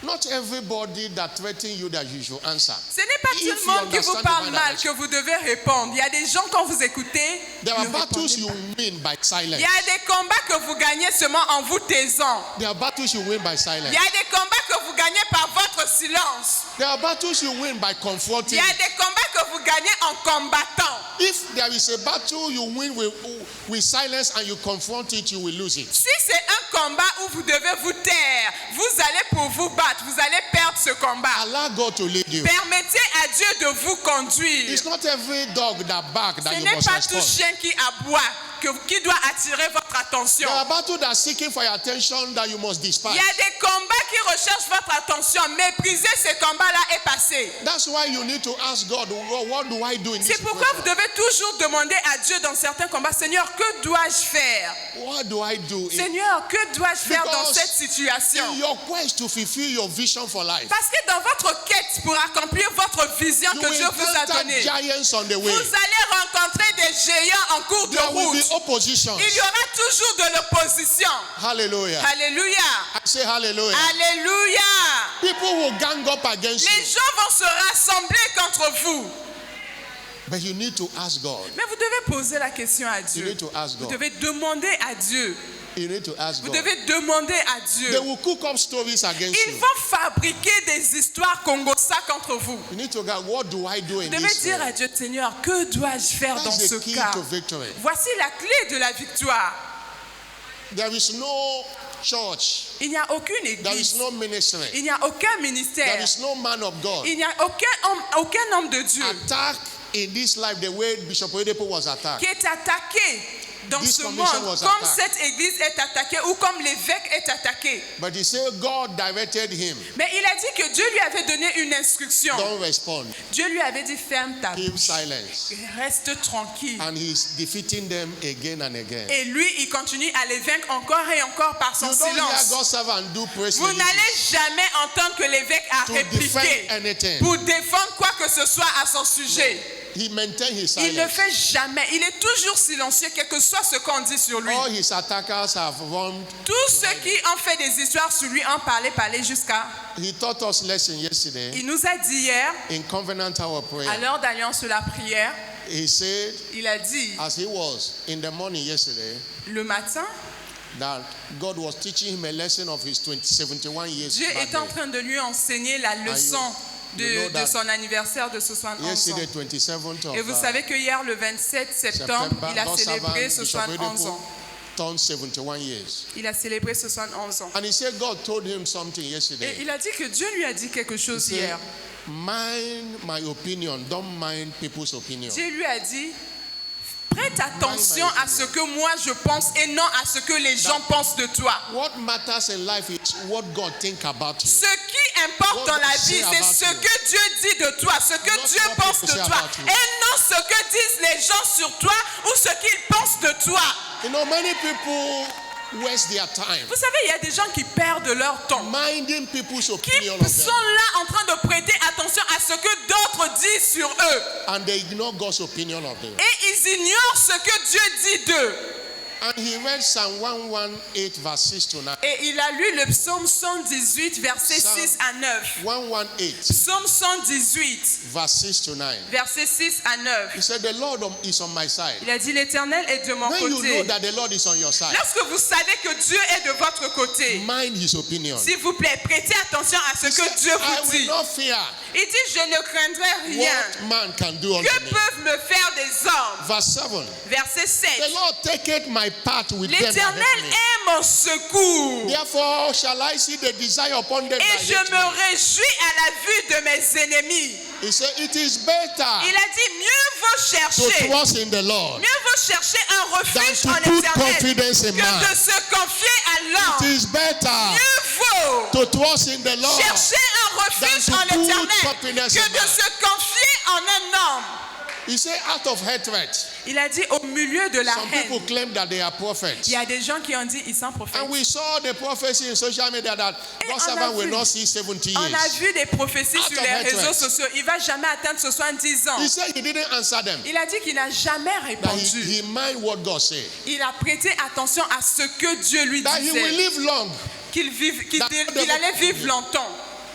Not everybody that threatens you that you should answer. Ce n'est pas If tout le monde you qui vous understand parle divine mal direction. que vous devez répondre. Il y a des gens, quand vous écoutez, There are ne battles répondez you pas. win by silence. Il y a des combats que vous gagnez seulement en vous taisant. There are battles you win by Il silence. y a des combats que vous gagnez par votre silence. There are battles you win by Il confronting. y a des combats que vous gagnez en combattant. If there is a battle you win with silence and you confront it, you will lose it. Si c'est un combat où vous devez vous taire, vous allez pour vous battre, vous allez perdre ce combat. Allow God to lead you. Permettez à Dieu de vous conduire. It's not every dog that barks that Ce you n'est must pas tout respond. chien qui aboie qui doit attirer votre attention. There are battles that are seeking for your attention that you must Il despise. y a des combats qui recherchent votre attention. Méprisez ces combats-là et passez. That's why you need to ask God, what do I do in this C'est pourquoi vous situation? devez toujours demander à Dieu dans certains combats, Seigneur, que dois-je faire? What do I do Seigneur, que dois-je faire dans Because cette situation? in your quest to fulfill your vision for life? Parce que dans votre quête pour accomplir votre vision You que Dieu will vous a encounter donnée, giants on the way. vous allez rencontrer des géants en cours de There will be route. oppositions. Il y aura toujours de l'opposition. Hallelujah. Alléluia. I say hallelujah. Alléluia. People will gang up against Les you. gens vont se rassembler contre vous. But you need to ask God. Mais vous devez poser la question à You Dieu. need to ask Vous God. devez demander à Dieu. You need to ask Vous God. devez demander à They Dieu. will cook up stories against Ils you. vont fabriquer des histoires congo-sac contre vous. You need to go, what do I do in Vous devez this? dire à Dieu, Seigneur, que dois-je faire dans That's ce the key cas? to victory. Voici la clé de la victoire. There is no church. Il n'y a aucune There is église. no ministry. Il n'y a aucun There ministère. is no man of God. Il n'y a aucun homme de Dieu Attack in this life the way Bishop Oyedepo was attacked. qui est attaqué dans This ce commission monde, was comme attacked. cette église est attaquée ou comme l'évêque est attaqué. But he said God directed him. Mais il a dit que Dieu lui avait donné une instruction. Don't respond. Dieu lui avait dit ferme ta Keep bouche. silence. Reste tranquille. And he's defeating them again and again. Et lui, il continue à les vaincre encore et encore par son You don't hear silence. God's servant do press Vous releases n'allez jamais entendre que l'évêque a to répliqué defend anything. pour défendre quoi que ce soit à son sujet. He maintained his Il ne silence. fait jamais. Il est toujours silencieux, quel que soit ce qu'on dit sur lui. All his attackers have run. Tous ceux qui ont fait des histoires sur lui ont parlé jusqu'à... He taught us lesson yesterday Il nous a dit hier, in Covenant Hour à prayer. l'heure d'alliance sur la prière, He said, il a dit as he was in the morning yesterday, le matin, that God was teaching him a lesson of his 71 years Dieu est en birthday. train de lui enseigner la leçon you know de that son anniversaire de 71 ans. Yesterday, 27th of Et vous savez que hier, le 27 septembre, il a God's célébré servant, Bishop 71 Oyedepo, ans. turned 71 years. Il a célébré 71 ans. And he said God told him something Et yesterday. il a dit que Dieu lui a dit quelque He chose said, hier. mind my opinion, don't mind people's opinion. Dieu lui a dit, prête attention à ce que moi je pense et non à ce que les gens pensent de toi. What matters in life is what God think about you. Ce qui importe dans la vie, c'est ce que Dieu dit de toi, ce que Not Dieu what pense people de say toi, about you. et non ce que disent les gens sur toi ou ce qu'ils pensent de toi. You know, many people waste their time Vous savez, il y a des gens qui perdent leur temps, minding people's qui opinion of sont them, là en train de prêter attention à ce que d'autres disent sur eux, and they ignore God's opinion of them. et ils ignorent ce que Dieu dit d'eux. And he read Psalm 118 verse 6 to 9. Et il a lu le psaume 118, versets Psalm 6 à 9. 118 Psaume 118, verse 6 to 9. versets 6 à 9. He said, the Lord is on my side. Il a dit, l'Éternel est de mon When you know côté. that the Lord is on your side, Lorsque vous savez que Dieu est de votre côté, mind his opinion. s'il vous plaît, prêtez attention à ce He said, que Dieu I vous will dit. not fear Il dit, je ne craindrai rien. what man can do unto Que me. peuvent me faire des hommes? Verse 7. Verset The 7. Lord taketh my part with them that L'Éternel hate me. est mon secours. Therefore shall I see the desire upon them Et that je hate me me. réjouis à la vue de mes ennemis. He said, it is better Il a dit, mieux vaut to chercher. trust in the Lord Mieux vaut chercher un refuge than en to put l'Éternel confidence in que man. de se confier à It l'homme. is better Mieux vaut to trust in the Lord chercher un refuge than to en put l'Éternel confidence que in de man. se confier en un homme. He said, out of hatred. Il a dit au milieu de la Some people haine. claim that they are prophets. Il y a des gens qui ont dit ils sont prophètes. And we saw the prophecy in social media that Et God's on a servant will vu- not see 70 On a years. vu des prophéties Out sur of les hatred. réseaux sociaux. Il va jamais atteindre 70 ans. He said he didn't answer them. Il a dit qu'il n'a jamais That répondu. he mind what God said. Il a prêté attention à ce que Dieu lui That he will disait. live long. Qu'il allait vivre longtemps.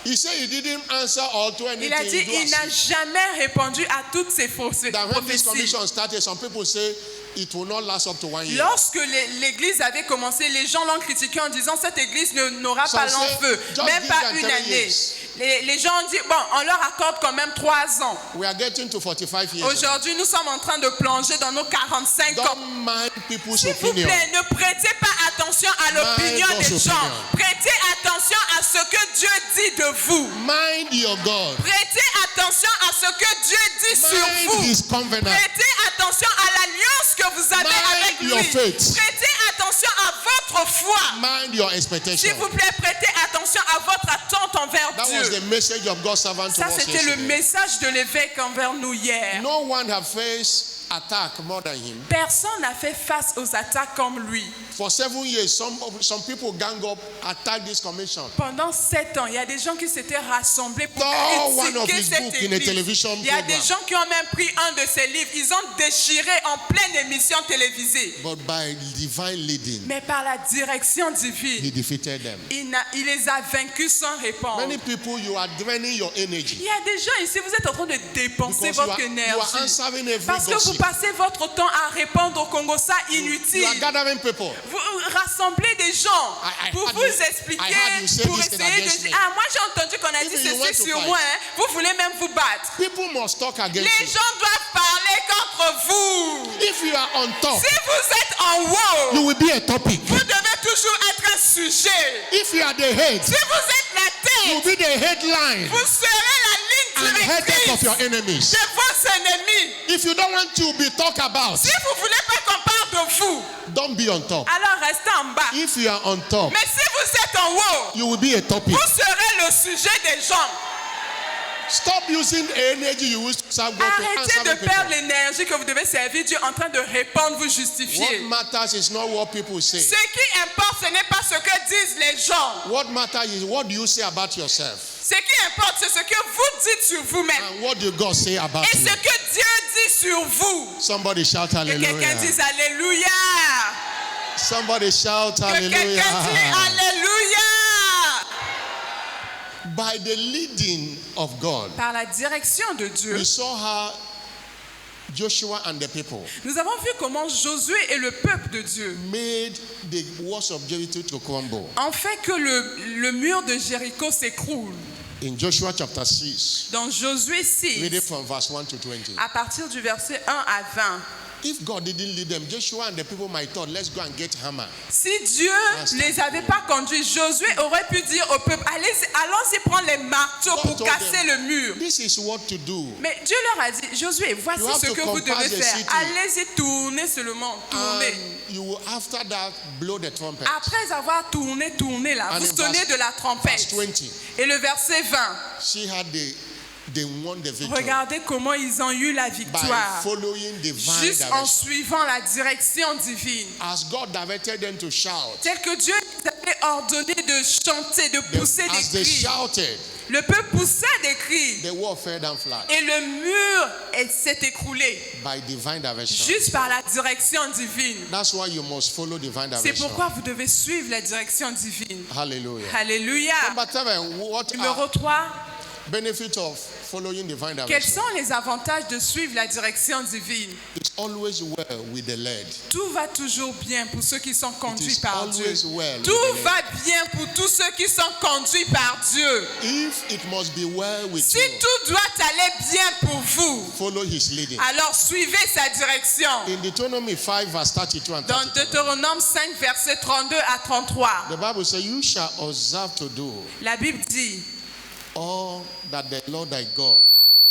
He said he didn't answer all to anything. Il a dit he do il n'a as jamais répondu à toutes ces fausses that when this prophéties. commission started, some people say it will not last up to 1 year. Lorsque l'église avait commencé, les gens l'ont critiqué en disant cette église n'aura Some pas long say, feu, just même give pas them une 3 année. years. Les gens ont dit bon, on leur accorde quand même 3 ans. We are getting to 45 years. Aujourd'hui, nous sommes en train de plonger dans nos 45 ans. Don't mind people's S'il vous opinion. plaît, ne prêtez pas attention à l'opinion God's des gens. opinion. Prêtez attention à ce que Dieu dit de vous. Mind your God. Prêtez attention à ce que Dieu dit sur Mind vous. his covenant. Prêtez attention à l'alliance que vous avez Mind avec your lui. faith. Prêtez attention à votre foi. Mind your expectation. S'il vous plaît, prêtez attention à votre attente envers That was Dieu. the message of God's servant to Ça, us c'était le yesterday. message de l'évêque envers nous hier. No one have faced attack more than him. Personne n'a fait face aux attaques comme lui. For 7 years, some people gang up, attack this commission. Pendant 7 ans, il y a des gens qui s'étaient rassemblés pour Throw one of critiquer his cette book in a église. television Il y a des program. gens qui ont même pris un de ses livres. Ils ont déchiré en pleine émission télévisée. But by divine leading, Mais par la direction divine, he defeated them. il les a vaincus sans répondre. Many people, you are draining your energy. Il y a des gens ici, vous êtes en train de dépenser Because votre you énergie. are answering every Parce que vous gossip. passez votre temps à répondre au Congo, ça You inutile. are gathering people. Vous rassemblez des gens I pour heard vous you- expliquer, I heard you say pour this thing essayer against de... me. Ah, moi j'ai entendu qu'on a dit Even you want ceci to sur fight. moi. Hein. Vous voulez même vous battre. People must talk against Les you. gens doivent parler contre vous. If you are on top, Si vous êtes en haut, you will be a topic. vous devez toujours être un sujet. If you are the head, Si vous êtes la you will tête, be the headline vous serez la and ligne headache of directrice your enemies. de vos ennemis. If you don't want to be talked about, Si vous ne voulez pas qu'on parle de vous, don't be on top. alors restez en bas. If you are on top, Mais si vous êtes en haut, you will be a topic. vous serez le sujet des gens. Stop using the energy you use to serve God to Arrêtez answer de people. perdre l'énergie que vous devez servir Dieu en train de répondre, vous What justifier. matters is not what people say. Ce qui importe, ce n'est pas ce que disent les gens. What matters is what do you say about yourself Ce qui importe, c'est ce que vous dites sur vous-même. and what do God say about Et you. ce que Dieu dit sur vous. Somebody shout Que quelqu'un hallelujah. dise Alléluia. Somebody shout Que quelqu'un dise hallelujah. Alléluia. By the leading of God, Par la direction de Dieu, we saw how Joshua and the people nous avons vu comment Josué et le peuple de Dieu made the walls of Jericho to crumble. ont fait que le mur de Jéricho s'écroule. In Joshua chapter 6, Dans Josué read it 6, from verse 1 to 20. à partir du verset 1 à 20. If God didn't lead them, Joshua and the people might thought, let's go and get hammer. Si Dieu ne les avait pas conduits, Josué aurait pu dire au peuple, allons-y prendre les marteaux pour told casser them, le mur. This is what to do. Mais Dieu leur a dit, Josué, voici You have ce to que vous compass devez the faire. city. Allez-y, tournez seulement, tournez. And you will after that blow the trumpet. Après avoir tourné là, And vous in sonnez verse- de la Verse trompette. 20. Et le verset 20, See how they won the victory regardez comment ils ont eu la by victoire. following divine Juste en direction. suivant la direction divine. As God directed them to shout, Tel que Dieu les avait ordonné de chanter, de pousser as des they cris. shouted, Le peuple poussait des cris. the wall fell down flat Et le mur s'est écroulé. by divine direction. Juste par la direction divine. That's why you must follow divine C'est direction. pourquoi vous devez suivre la direction divine. Hallelujah. Alléluia. Number 7, what Numéro are 3. benefits of following divine Quels direction? sont les avantages de suivre la direction divine? It's always well with the led. Tout va toujours bien pour ceux qui sont conduits is par Dieu. always well with Tout the va bien pour tous ceux qui sont conduits par Dieu. If it must be well with Si you, tout doit aller bien pour vous, follow his leading. alors suivez sa direction. In Deuteronomy 5 verse 32 and Dans 33, Deutéronome 5, versets 32 à 33, the Bible says, you shall observe to do la Bible dit, all that the Lord thy God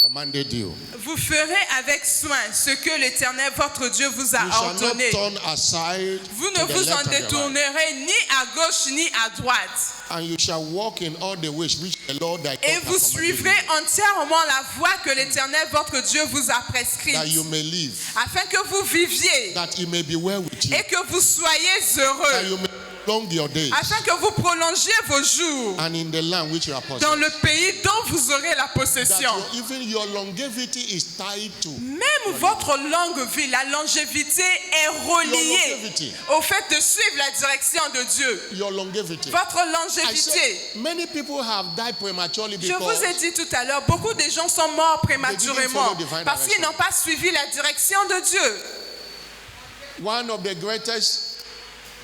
commanded you. vous ferez avec soin ce que l'Éternel votre Dieu vous a You shall not ordonné. turn aside Vous to ne the vous en left and the right. détournerez ni à gauche ni à droite. And you shall walk in all the ways which the Lord thy God Et hath vous commanded suivrez you, entièrement la voie que l'Éternel votre Dieu vous a that prescrite, you may live, afin que vous viviez that it may be well with you, et que vous soyez that heureux, you may prolong your days, afin que vous prolongiez vos jours and in the land which you are dans possessing. le pays dont vous aurez la That possession. even your longevity is tied to Même votre longue vie, la longévité est reliée longevity. au fait de suivre la direction de Dieu. your longevity. Votre I longévité. said, many people have died prematurely Je vous because ai dit tout à l'heure, beaucoup de gens sont morts prématurément follow divine parce qu'ils direction. n'ont pas suivi la direction de Dieu. one of the greatest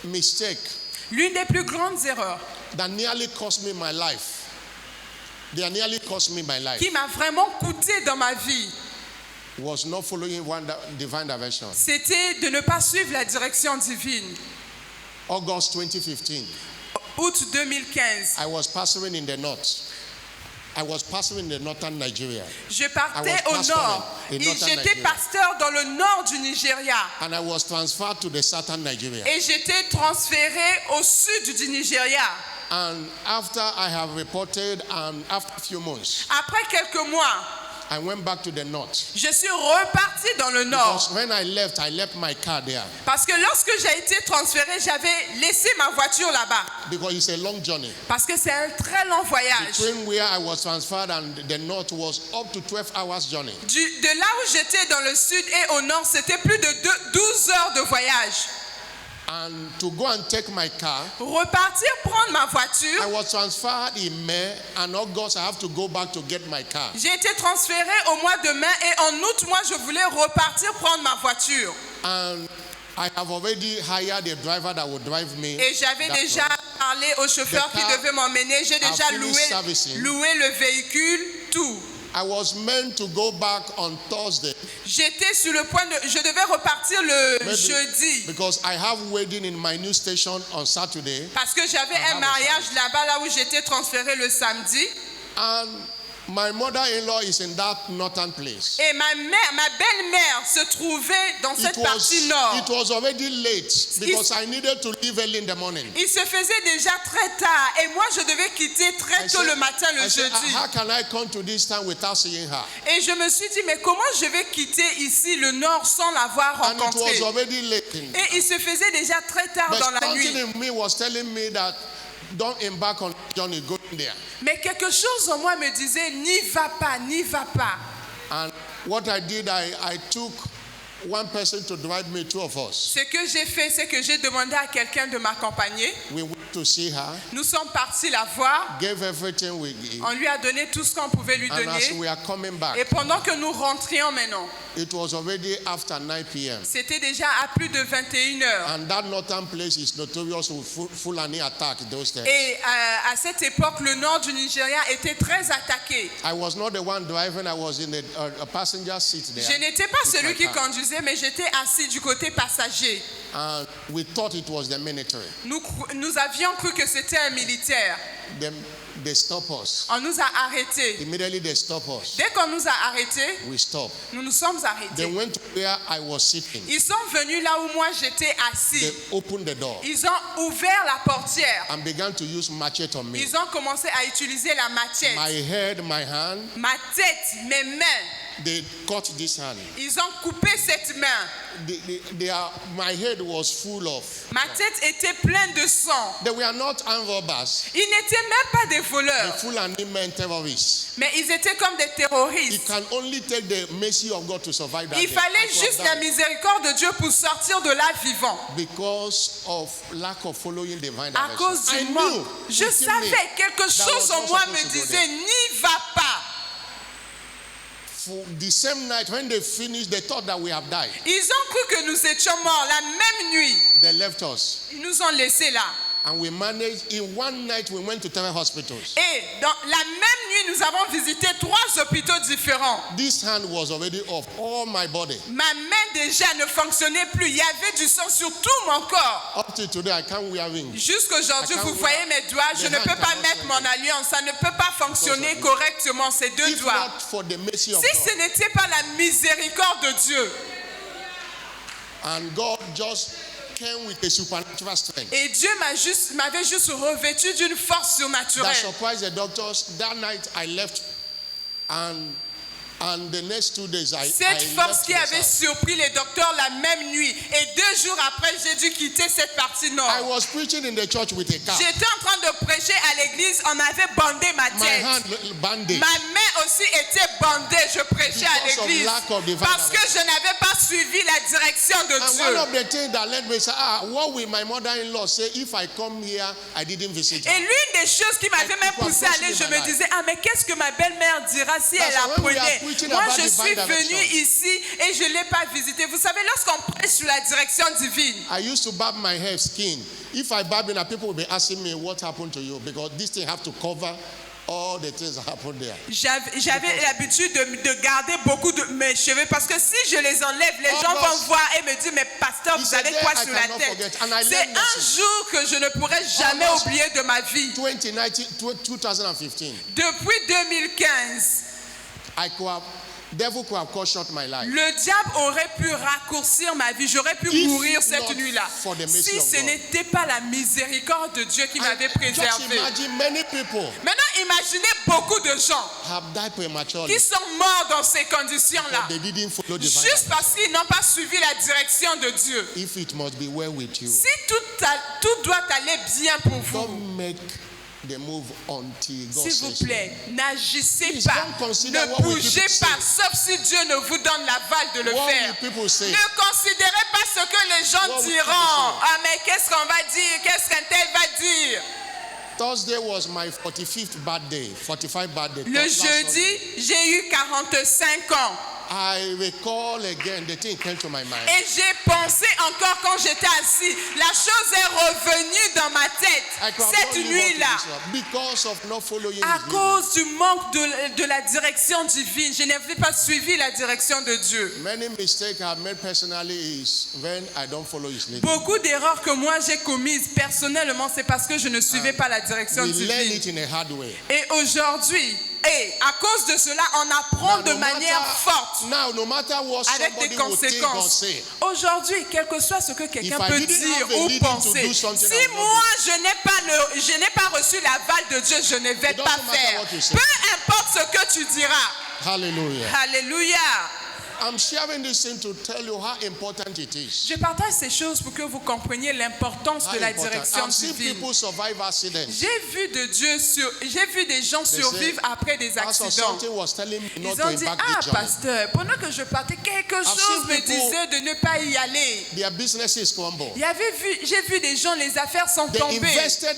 mistake L'une des plus grandes erreurs that nearly cost me my life, that nearly cost me my life, qui m'a vraiment coûté dans ma vie, was not following divine direction. c'était de ne pas suivre la direction divine. August 2015, Août 2015, I was pastoring in the north. I was pastoring in the northern Nigeria, je partais I au was nord. pastoring in Et northern j'étais Nigeria. pasteur dans le nord du Nigeria. and I was transferred to the southern Nigeria. Et j'étais transféré au sud du Nigeria. And after I have reported, and after a few months, Après quelques mois, I went back to the north. je suis reparti dans le Because nord. when I left my car there. Parce que lorsque j'ai été transféré, j'avais laissé ma voiture là-bas. Because it's a long journey. Parce que c'est un très long voyage. Between where I was transferred and the north was up to 12 hours journey. De là où j'étais dans le sud et au nord, c'était plus de 12 heures de voyage. And to go and take my car, Repartir prendre ma voiture. I was transferred in May, and August I have to go back to get my car. J'ai été transféré au mois de mai et en août, moi, je voulais repartir prendre ma voiture. And I have already hired a driver that would drive me. Et j'avais that déjà road. parlé au chauffeur The qui car devait m'emmener. J'ai déjà finished servicing. loué le véhicule, tout. I was meant to go back on Thursday J'étais sur le point de... Je devais repartir le Maybe. jeudi. because I have wedding in my new station on Saturday. Parce que j'avais I un have mariage là-bas, là où j'étais transféré le samedi. And my mother-in-law is in that northern place. Et ma belle-mère se trouvait dans cette partie nord. It was already late because I needed to leave early in the morning. Il se faisait déjà très tard et moi je devais quitter très tôt le matin le I said, jeudi. how can I come to this town without seeing her? Et je me suis dit, mais comment je vais quitter ici le nord sans l'avoir And it rencontrée? was already late. Et il se faisait déjà très tard But dans la something nuit. in me was telling me that don't embark on the journey, go there. Mais quelque chose en moi me disait, n'y va pas, n'y va pas. And what I did, I took one person to drive me, two of us. Ce que j'ai fait, c'est que j'ai demandé à quelqu'un de m'accompagner. We went to see her, Nous sommes partis la voir. gave everything we gave. On lui a donné tout ce qu'on pouvait lui And as donner. we are coming Et back, pendant que nous rentrions maintenant, it was already after 9 p.m. c'était déjà à plus de 21 heures. And that northern place is notorious with Fulani attack those days. Et à cette époque, le nord du Nigeria était très attaqué. I was not the one driving, I was in a passenger seat there. Je n'étais pas with celui my qui car. conduisait, mais j'étais assis du côté passager. And we thought it was the military. Nous avions cru que c'était un militaire. They stopped us. On nous a arrêtés. Immediately they stopped us. Dès qu'on nous a arrêtés, We stopped. nous nous sommes They arrêtés. went to where I was sitting. Ils sont venus là où moi j'étais assis. They opened the door Ils ont ouvert la portière. and began to use machete on me. Ils ont commencé à utiliser la machette. My head, my hand, Ma tête, mes mains. they cut this hand. Ils ont coupé cette main. My head was full of. Ma tête était pleine de sang. They were not armed robbers. Ils n'étaient même pas des The voleurs, Fulani men terrorists. mais ils étaient comme des It terroristes. can only take the mercy of God to survive that Il day. fallait And to have juste la died miséricorde de Dieu pour sortir de là vivant. because of lack of following divine À direction. cause I du knew manque. Je within me savais quelque that chose was en not moi supposed me to go disait, there. n'y va pas. For the same night when they finished, they thought that we have died. Ils ont cru que nous étions morts la même nuit. They left us. Ils nous ont laissés là. And we managed, in one night, we went to 3 hospitals. Et dans la même nuit, nous avons visité 3 hôpitaux différents. This hand was already off, all my body. Ma main déjà ne fonctionnait plus. Il y avait du sang sur tout mon corps. Up till today, I can't wear rings. Jusqu'aujourd'hui, I can't vous voyez mes doigts, je the ne hand peux pas cannot mettre mon function. alliance. Ça ne peut pas fonctionner Because of it. correctement, ces 2 If doigts. not for the mercy of Si God. ce n'était pas la miséricorde de Dieu. And God just came with a supernatural strength Et Dieu m'avait juste revêtu d'une force that surnaturelle. surprised the doctors. That night, I left, and the next 2 days, I Cette force left qui the avait south. surpris les docteurs la même nuit. Et 2 jours après, j'ai dû quitter cette partie I nord. was preaching in the church with a car. J'étais en train de prêcher à l'église, on avait bandé ma My tête. hand bandaged. Ma main aussi était bandée, je prêchais à Because of l'église. lack of divine Parce que je n'avais pas suivi la direction de And one Dieu. of the things that led me say, what will my mother-in-law say if I come here, I didn't visit her? Et l'une des choses qui m'avait même poussé à aller, je me disais, mais qu'est-ce que ma belle-mère dira si elle That's why when we are apprenait? preaching Moi, about je divine suis direction. venue ici et je ne l'ai pas visité. Vous savez, lorsqu'on prêche sur la direction divine, I used to barb my hair skin. If I barb it, people will be asking me what happened to you because this thing have to cover all the things that happened there. j'avais l'habitude de garder beaucoup de mes cheveux parce que si je les enlève, les gens vont voir et me dire, mais pasteur, vous It's a avez day quoi I sur la cannot tête? forget. And I C'est learned un lesson. jour que je ne pourrai jamais Almost oublier de ma vie. 2015, Depuis 2015, devil could have cut short my life. le diable aurait pu raccourcir ma vie. J'aurais pu If mourir cette not nuit-là. for the mercy Si of ce God. n'était pas la miséricorde de Dieu qui m'avait Just préservé. imagine many people Maintenant, peux imaginer beaucoup de gens have died prematurely. qui sont morts dans ces conditions-là. They didn't follow divine Juste parce direction. qu'ils n'ont pas suivi la direction de Dieu. If it must be well with you, Si tout doit aller bien pour vous, don't make the move until God s'il vous says so. plaît, n'agissez Please pas, don't consider ne what will bougez people pas, say. sauf si Dieu ne vous donne l'aval de le What faire. will people say? Ne considérez pas ce que les gens What will diront. people say? Ah mais qu'est-ce qu'on va dire? Qu'est-ce qu'un tel va dire? Thursday was my 45th birthday, 45th birthday. Le Last Thursday. jeudi, j'ai eu 45 ans. I recall again, the thing came to my mind. Et j'ai pensé encore quand j'étais assis. La chose est revenue dans ma I tête could have cette told you nuit-là. what to do, because of not following À his leading. cause du manque de la direction divine, je n'avais pas suivi la direction de Dieu. Many mistakes I've made personally is when I don't follow his leading. Beaucoup d'erreurs que moi j'ai commises personnellement, c'est parce que je ne suivais pas la direction We learn divine. it in a hard way. Et aujourd'hui, à cause de cela, on apprend de manière forte, No matter what avec somebody des will think or conséquences. say, Aujourd'hui, quel que soit ce que quelqu'un If I peut didn't dire have a ou leading to penser, do something, I si would not moi je n'ai pas reçu l'aval de Dieu, je ne vais It pas doesn't matter faire. what you say. Peu importe ce que tu diras. hallelujah. Alléluia. I'm sharing this thing to tell you how important it is. Je partage ces choses pour que vous compreniez l'importance How de la important. direction I've seen divine. people survive accidents. J'ai vu des gens survivre après des Pastor accidents. something was telling me not Ils to ont dit, embark ah the journey. pasteur, pendant que je partais, quelque chose seen me people- disait de ne pas y aller. Their businesses crumble. J'ai vu des gens, les affaires sont They tombées. invested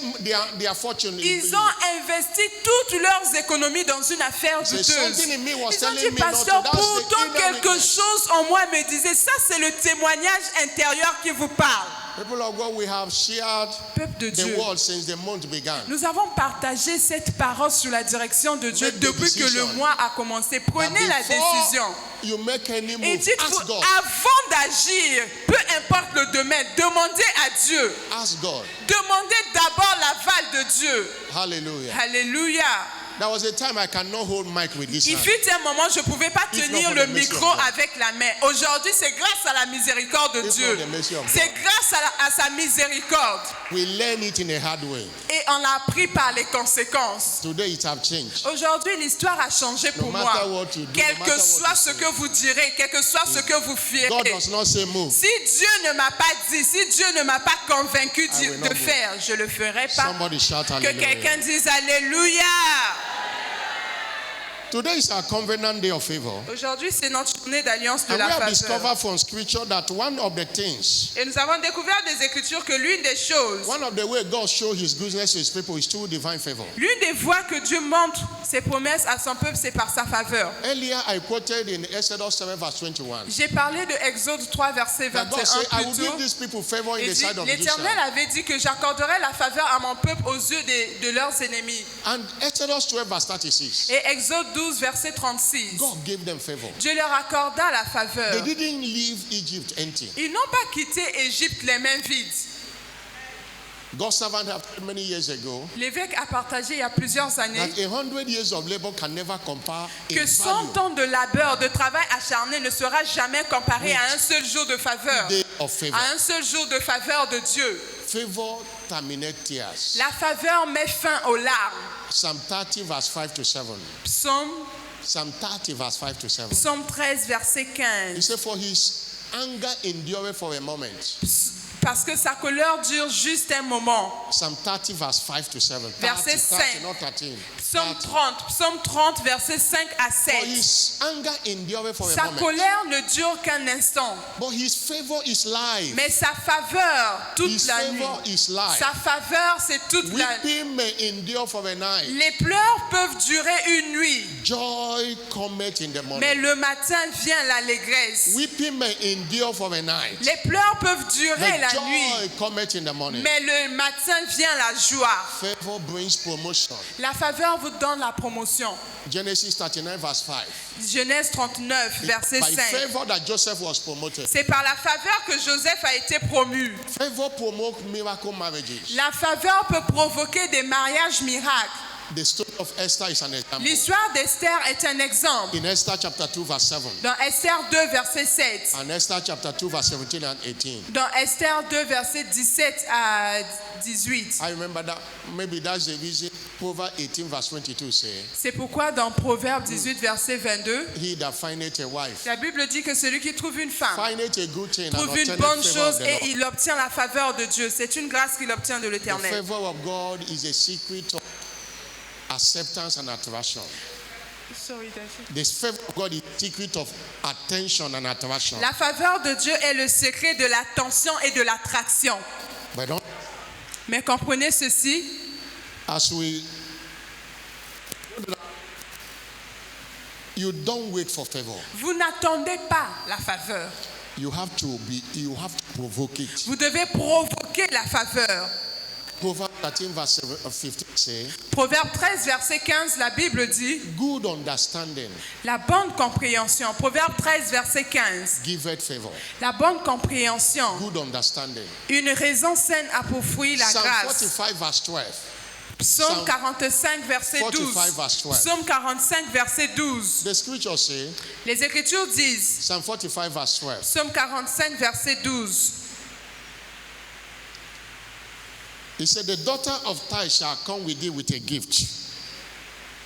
their fortune in Ils ont investi toutes leurs économies dans une affaire So douteuse. something in me was Ils ont telling dit, me not pasteur, to. That's the pourtant inner quelque witness. chose en moi me disait, ça c'est le témoignage intérieur qui vous parle. People of God, we have shared Peuple de the Dieu, word since the month began. nous avons partagé cette parole sur la direction de Dieu Make the depuis que le decision. mois a commencé. But Prenez la before décision. you make any Et move, dites-vous, ask God. avant d'agir, peu importe le domaine, demandez à Dieu. Ask God. Demandez d'abord l'aval de Dieu. Hallelujah. Alléluia. There was a time I cannot hold mic with this Il hand. fut un moment, je ne pouvais pas If tenir not for le the mercy micro of God. avec la main. Aujourd'hui, c'est grâce à la miséricorde de If Dieu. not the mercy of God. C'est grâce à sa miséricorde. We learn it in a hard way. Et on l'a appris par les conséquences. Today it have changed. Aujourd'hui, l'histoire a changé pour matter moi. what you do, Quel no que matter what soit you ce say. que vous direz, quel que soit ce que vous God ferez. does not say move. Si Dieu ne m'a pas dit, si Dieu ne m'a pas convaincu I will not de move. faire, je ne le ferai pas. Somebody shout Que hallelujah. quelqu'un dise Alléluia. Today is our covenant day of favor. Aujourd'hui, c'est notre journée d'alliance de And we la have faveur. discovered from scripture that one of the things, Et nous avons découvert des Écritures que l'une des choses, one of the way God shows his goodness to his people is through divine favor. l'une des voies que Dieu montre ses promesses à son peuple, c'est par sa faveur. Earlier I quoted in Exodus 7 verse 21. J'ai parlé de Exode 3, verset That God said, 21 I will plus give tôt. these people favor in Et the sight of l'Éternel Israel. avait dit que j'accorderai la faveur à mon peuple aux yeux de leurs ennemis. And Exodus 12 verse 36. Et Exode 12, verset 36. God gave them favor. Dieu leur accorda la faveur. They didn't leave Egypt empty. Ils n'ont pas quitté Égypte les mains vides. God's servant have told many years ago L'évêque a partagé il y a plusieurs années that 100 years of labor can never compare que in 100 value ans de labeur, de travail acharné ne sera jamais comparé à un seul jour de faveur. day of favor. À un seul jour de faveur de Dieu. Favor terminate tears. La faveur met fin aux larmes. Psalm 30 verse 5 to 7. Psalm 30 verse 5 to 7. Psaume 13, verset He 15. said, for his anger endureth for a moment. Parce que sa colère dure juste un moment. Psalm 30 verse 5 to 7. Verset 30, 5. not 13. Psaume 30. Psaume 30, verset 5 à For 7. his anger endureth for a Sa moment. colère ne dure qu'un instant. But his favor is life. Mais sa faveur, toute His la nuit. favor is life. Sa faveur, c'est toute la nuit. Weeping may endure for a night. Les pleurs peuvent durer une nuit. Joy cometh in the morning. Mais le matin vient l'allégresse. Weeping may endure for a night. Les pleurs peuvent durer The la joy nuit. cometh in the morning. Mais le matin vient la joie. Favor brings promotion. La faveur vous donne la promotion. Genesis 39 verse 5. Genèse 39, verset By 5. favor that Joseph was promoted. C'est par la faveur que Joseph a été promu. Favor promote miracle marriages. La faveur peut provoquer des mariages miracles. The story of Esther is an example. L'histoire d'Esther est un exemple. In Esther chapter 2 verse 7. Dans Esther 2, verset 7. And Esther chapter 2 verse 17 and 18. Dans Esther 2, verset 17 à 18. I remember that maybe that's the reason Proverbs 18 verse 22 say, C'est pourquoi dans Proverbe 18, verset 22, he that findeth a wife, la Bible dit que celui qui trouve une femme findeth a good thing and trouve une obtaineth bonne favor of chose the et Lord. il obtient la faveur de Dieu. C'est une grâce qu'il obtient de The l'Éternel. favor of God is a secret of acceptance and attraction. The favor of God is secret of attention and attraction. La faveur de Dieu est le secret de l'attention et de l'attraction. But don't, Mais comprenez ceci, as we, you don't wait for favor. vous n'attendez pas la faveur. You have to provoke it. Vous devez provoquer la faveur. Proverbs 13 verse 15 say, Proverbe 13, verset 15, la Bible dit good understanding la bonne compréhension. Proverbe 13, verset 15. giveth favor. La bonne compréhension. Good understanding. Une raison saine a pour fruit la Psalm grâce. 45 verse 12. Psaume 45, verset 12. 45 verse 12. Psaume 45, verset 12. The scriptures say, Les Écritures disent, Psalm 45 verse 12. Psaume 45, verset 12. He said, the daughter of Tyre shall come with thee with a gift.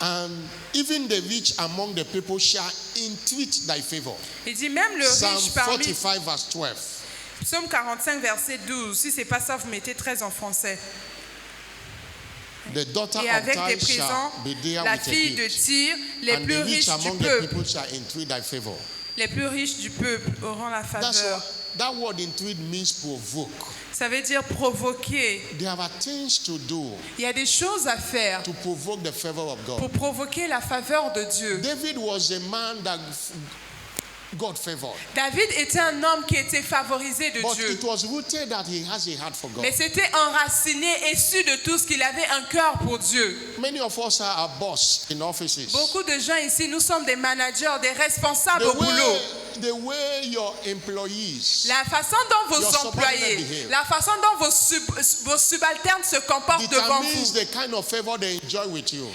And even the rich among the people shall entreat thy favor. Il dit même le Psalm riche parmi... 45 verse 12. Psaume 45, verset 12. Si c'est pas ça, vous mettez 13 en français. The daughter Et of avec des Tyre shall présents, be there la with a fille de gift. Tyr, les And plus the rich riches du among the peuple, people shall entreat thy favor. les plus riches du peuple auront la That's faveur. what that word entreat means provoke. Ça veut dire provoquer. There are things to do Il y a des choses à faire to provoke the favor of God. pour provoquer la faveur de Dieu. David was a man that God favored. David était un homme qui était favorisé de But Dieu. it was rooted that he has a heart for God. Mais c'était enraciné et su de tout ce qu'il avait un cœur pour Dieu. Many of us are boss in offices. Beaucoup de gens ici, nous sommes des managers, des responsables au boulot. The way your employees La façon dont vos Your subordinate employés, behave. la façon dont vos subalternes se comportent devant determines vous. the kind of favor they enjoy with you.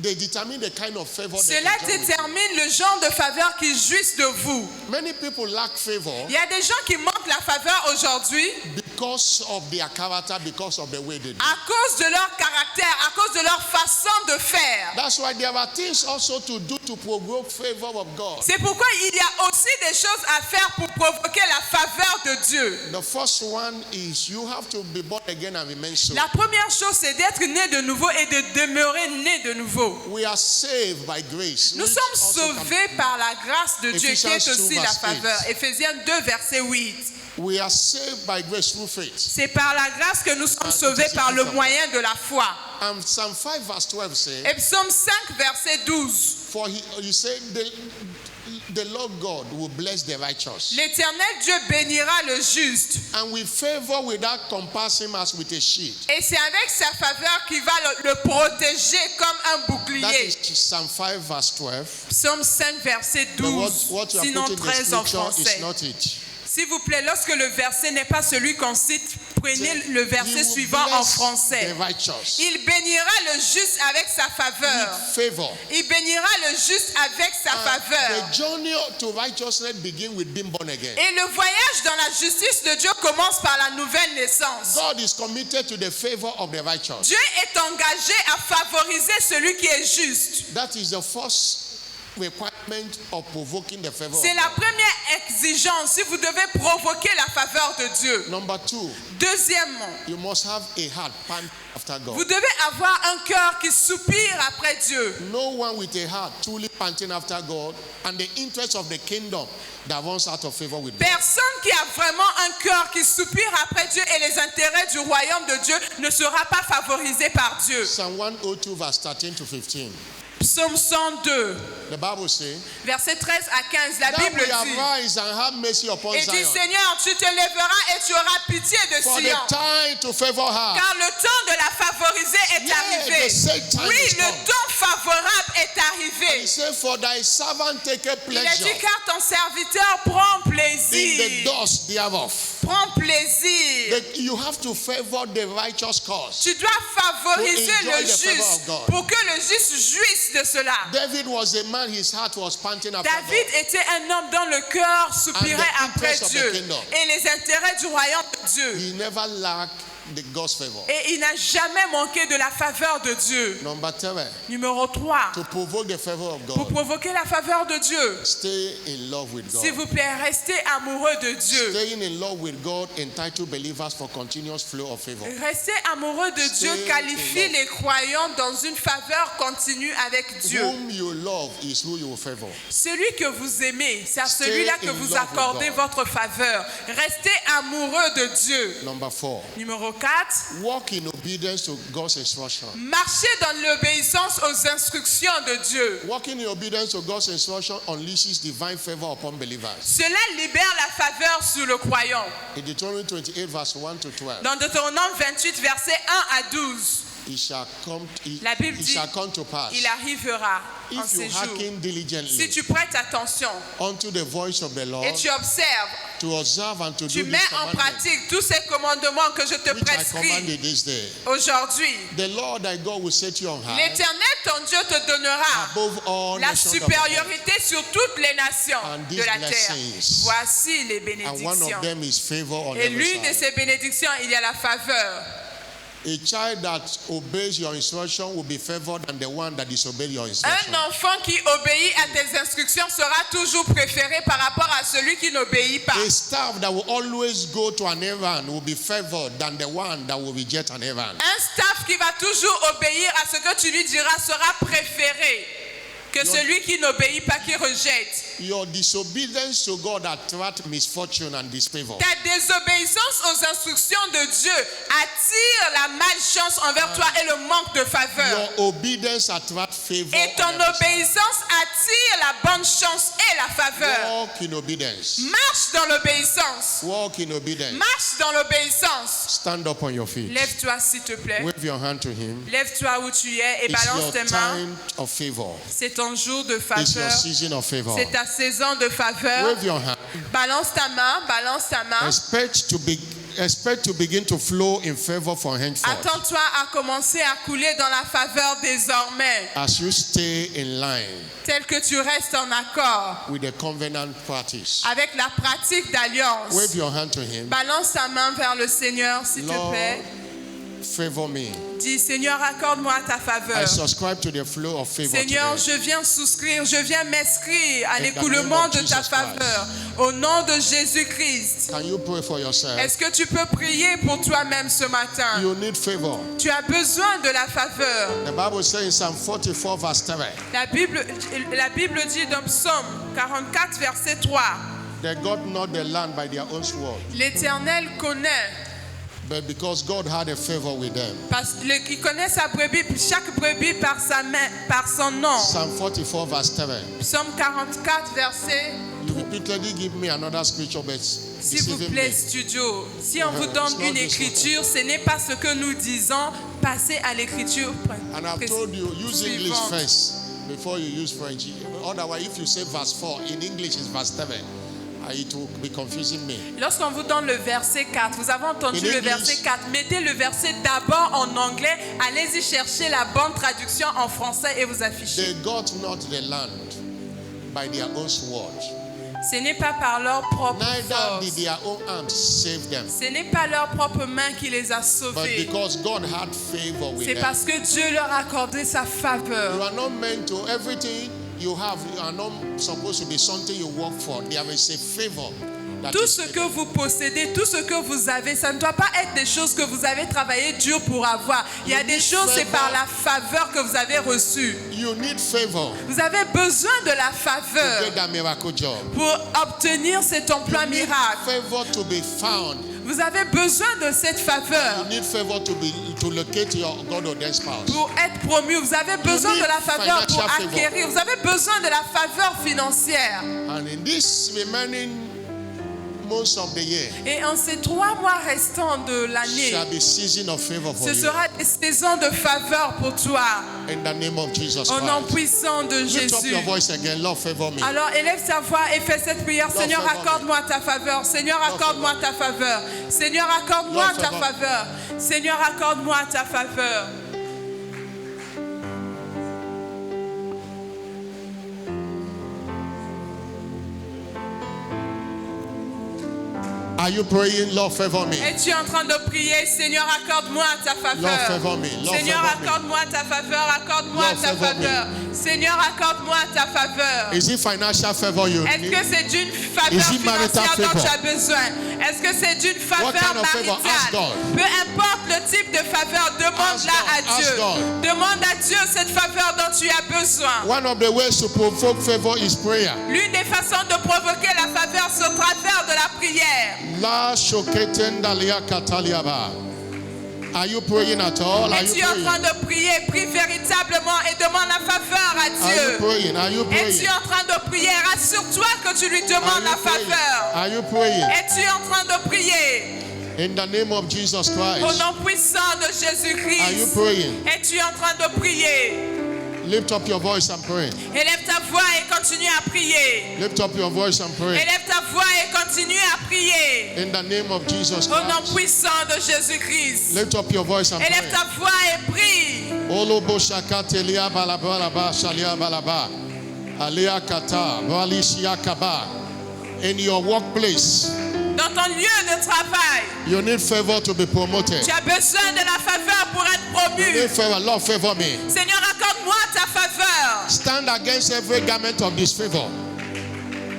They determine the kind of favor they Cela enjoy with you. détermine le genre de faveur qu'ils jouissent de vous. Many people lack favor Il y a des gens qui manquent la faveur aujourd'hui because of their character, because of the way they do. à cause de leur caractère, à cause de leur façon de faire. That's why there are things also to do to provoke favor of God. C'est pourquoi il y a aussi des choses à faire pour provoquer la faveur de Dieu. The first one is you have to be born again and remain so. La première chose, c'est d'être né de nouveau et de demeurer né de nouveau. We are saved by grace. Nous which sommes also can- sauvés par la grâce de Dieu qui est Ephesians 2, aussi la verse 8. faveur. Éphésiens 2, verset 8. We are saved by grace through faith. C'est par la grâce que nous sommes sauvés par le moyen de la foi. And Psalm 5 verse 12 says, Et Psaume 5, verset 12. for he said, the Lord God will bless the righteous. L'Éternel Dieu bénira le juste. And with favor without compassing us with a shield. Et c'est avec sa faveur qu'il va le protéger comme un That bouclier. is Psalm 5 verse 12. Psaume 5, verset But 12. what you are Sinon putting in the 13 en scripture is français. not it. S'il vous plaît, lorsque le verset n'est pas celui qu'on cite, prenez le He verset will suivant en bless français. the righteous Il bénira le juste avec sa faveur. with favor. Il bénira le juste avec sa faveur. The journey to righteousness begins with being born again. Et le voyage dans la justice de Dieu commence par la nouvelle naissance. God is committed to the favor of the righteous. Dieu est engagé à favoriser celui qui est juste. That is the first requirement of provoking the favor of C'est la God. première exigence si vous devez provoquer la faveur de Dieu. Number two, Deuxièmement, you must have a heart panting after God. vous devez avoir un cœur qui soupire après Dieu. No one with a heart truly panting after God and the interest of the kingdom that runs out of favor with God. Personne qui a vraiment un cœur qui soupire après Dieu et les intérêts du royaume de Dieu ne sera pas favorisé par Dieu. Psalm 102 verse 13 to 15. Psaume 102, The Bible says, verset 13 à 15, la "Thou Bible will dit, arise and have mercy upon et dit, Zion, Seigneur, tu te lèveras et tu auras pitié de for the Sion, time to favor her." car le temps de la favoriser est Yeah, arrivé. the same time Oui, is le come. temps favorable est arrivé. He said, for thy servant taketh Il a pleasure dit car ton serviteur prend in the plaisir. dust thereof. Prends plaisir. That you have to favor the righteous cause. Tu dois favoriser To enjoy le the favor juste of God. pour que le juste jouisse de cela. David was a man, his heart was panting after David God. était un homme dont le cœur soupirait And the après interest of the Dieu kingdom. et les intérêts du royaume de Dieu. He never lacked the God's favor. Et il n'a jamais manqué de la faveur de Dieu. Number 3, Numéro 3. to provoke the favor of Pour God, provoquer la faveur de Dieu. stay in love with S'il God. vous plaît, restez amoureux de Dieu. Staying in love with God entitle believers for continuous flow of favor. Rester amoureux de Dieu Stay qualifie in love. les croyants dans une faveur continue avec Dieu. Whom you love is who you will favor. Celui que vous aimez, c'est à Stay celui-là que in vous love with accordez God. votre faveur. Restez amoureux de Dieu. Number 4, Numéro 4. walk in obedience to God's instruction. Marchez dans l'obéissance aux instructions de Dieu. Walking in obedience to God's instruction unleashes divine favor upon believers. Cela libère la faveur sur le croyant. In Deuteronomy 28, verse 1 to 12, Dans Deutéronome 28, versets 1 à 12, it shall come, La Bible it dit, shall come to pass il arrivera en if you ces jours. hearken Si diligently tu prêtes attention unto the voice of the Lord et tu observes, to observe and to tu do mets this en commandment pratique tous ces commandements que je te which I prescris commanded this day. aujourd'hui, The Lord thy God will set you on high l'Éternel ton Dieu te donnera above all la nations of the earth. supériorité sur toutes les nations And de these la terre. blessings. Voici les And one bénédictions. of them is favor on Et every l'une de side. ces bénédictions, il y a la faveur. A child that obeys your instruction will be favored than the one that disobeys your instruction. Un enfant qui obéit à tes instructions sera toujours préféré par rapport à celui qui n'obéit pas. A staff that will always go to an errand will be favored than the one that will reject an errand. Un staff qui va toujours obéir à ce que tu lui diras sera préféré que celui qui n'obéit pas, qui rejette. Your disobedience to God attracts misfortune and disfavor. Ta désobéissance aux instructions de Dieu attire la malchance envers toi et le manque de faveur. Your obedience attracts favor. Et ton on every side. obéissance attire la bonne chance et la faveur. Walk in obedience. Marche dans l'obéissance. Walk in obedience. Marche dans l'obéissance. Stand up on your feet. Lève-toi s'il te plaît. Wave your hand to him. Lève-toi où tu es et It's balance your tes mains. time of favor. C'est ton jour de It's your faveur. season of favor. C'est ta saison de faveur. Wave your hand. Balance ta main, balance ta main. Expect to begin to flow in favor from henceforth Attends-toi à commencer à couler dans la faveur désormais, as you stay in line tel que tu restes en accord with the covenant practice. avec la pratique d'alliance. Wave your hand to him. Balance ta main vers le Seigneur, s'il te Lord, plaît. favor me. Dis, Seigneur, accorde-moi ta faveur. I subscribe to the flow of favor Seigneur, today. je viens souscrire, je viens m'inscrire à In the l'écoulement name of de ta Jesus faveur. Au nom de Jésus-Christ. Can you pray for yourself? Est-ce que tu peux prier pour toi-même ce matin? You need favor. Tu as besoin de la faveur. The Bible says in Psalm 44 verse 3, La Bible dit dans Psaume 44, verset 3, they got not the land by their own sword, l'Éternel connaît, but because God had a favor with them. parce qu'il connaît sa brebis, chaque brebis par sa main, par son nom. Psalm 44 verse 3. Psaume 44, verset. You repeatedly give me another scripture, but S'il vous deceiving plaît, me. studio, si on vous donne It's not une this one. écriture, ce n'est pas ce que nous disons, passez à l'écriture. And I've told you, use English suivante. first before you use French. Otherwise, if you say verse 4, in English it's verse 7. It will be confusing me. Lorsqu'on vous donne le verset 4, vous avez entendu In le English. verset 4, mettez le verset d'abord en anglais, allez-y chercher la bonne traduction en français et vous affichez. They got not the land by their own sword. Ce n'est pas par leur propre Neither force, did their own hands save them. ce n'est pas leur propre main qui les a But sauvés. because God had favor with C'est them. parce que Dieu leur a accordé sa You faveur. are not meant to, everything you have, you are not supposed to be something you work for. There is a favor. that Tout is ce que given. vous possédez, tout ce que vous avez, ça ne doit pas être des choses que vous avez travaillé dur pour avoir. Il y a des choses, c'est par la faveur que vous avez reçue. You need favor Vous avez besoin de la to faveur get that miracle job. pour obtenir cet emploi You need miracle. favor to be found. Vous avez besoin de cette faveur You need favor to locate your God ordained spouse. pour être promu. Vous avez besoin de la faveur pour financial favor. acquérir. Vous avez besoin de la faveur financière. And in this remaining months of the year Et en ces 3 mois restants de l'année, shall be season of favor for ce you. sera des saisons de faveur pour toi. In the name of Jesus Au nom Christ. puissant de Lift up Jésus. your voice again. Lord, favor me. Alors élève ta voix et fais cette prière. Lord, Seigneur, favor me. accorde-moi ta faveur. Seigneur, accorde-moi ta faveur. Seigneur, accorde-moi Lord, ta favor me. faveur. Seigneur, accorde-moi ta faveur. Are you praying, Lord, favor me? Es-tu en train de prier, Seigneur, accorde-moi ta Lord, faveur. favor me. Lord, Seigneur, favor me. accorde-moi ta faveur, accorde-moi Lord, ta favor me. faveur. Seigneur, accorde-moi ta faveur. Is it financial favor you Est-ce need? que c'est d'une faveur Is it marital financière dont favor? tu as besoin? Est-ce que c'est d'une faveur kind of favor? Ask maritale? God. Peu importe le type de faveur, demande-la Ask God. à Dieu. Ask God. Demande à Dieu cette faveur dont tu as besoin. One of the ways to provoke favor is prayer. L'une des façons de provoquer la faveur, c'est au travers de la prière. La shoketenda lia kataliaba. Are you praying at all? Are you Es-tu en praying? train de prier? Prie véritablement et demande la faveur à Are you Dieu. praying? Are you Es-tu praying? en train de prier? Assure-toi que tu lui Are demandes you la praying? faveur. Are you praying? Es-tu en train de prier? In the name of Jesus Au Christ. nom puissant de Are you Jésus-Christ. praying? Es-tu en train de prier? Lift up your voice and pray. Élève ta voix et continue à prier. Lift up your voice and pray. Élève ta voix et continue à prier. In the name of Jesus Au nom Christ. puissant de Jésus-Christ. Lift up your voice and Élève pray. ta voix et prie. Olobo shakate lia balaba laba shalia balaba. Alia kata balishia kaba. In your workplace, Dans ton lieu de travail, you need favor to be promoted. tu as besoin de la faveur pour être You need promu. favor. Lord, favor me. Seigneur, accorde-moi ta faveur. Stand against every garment of disfavor.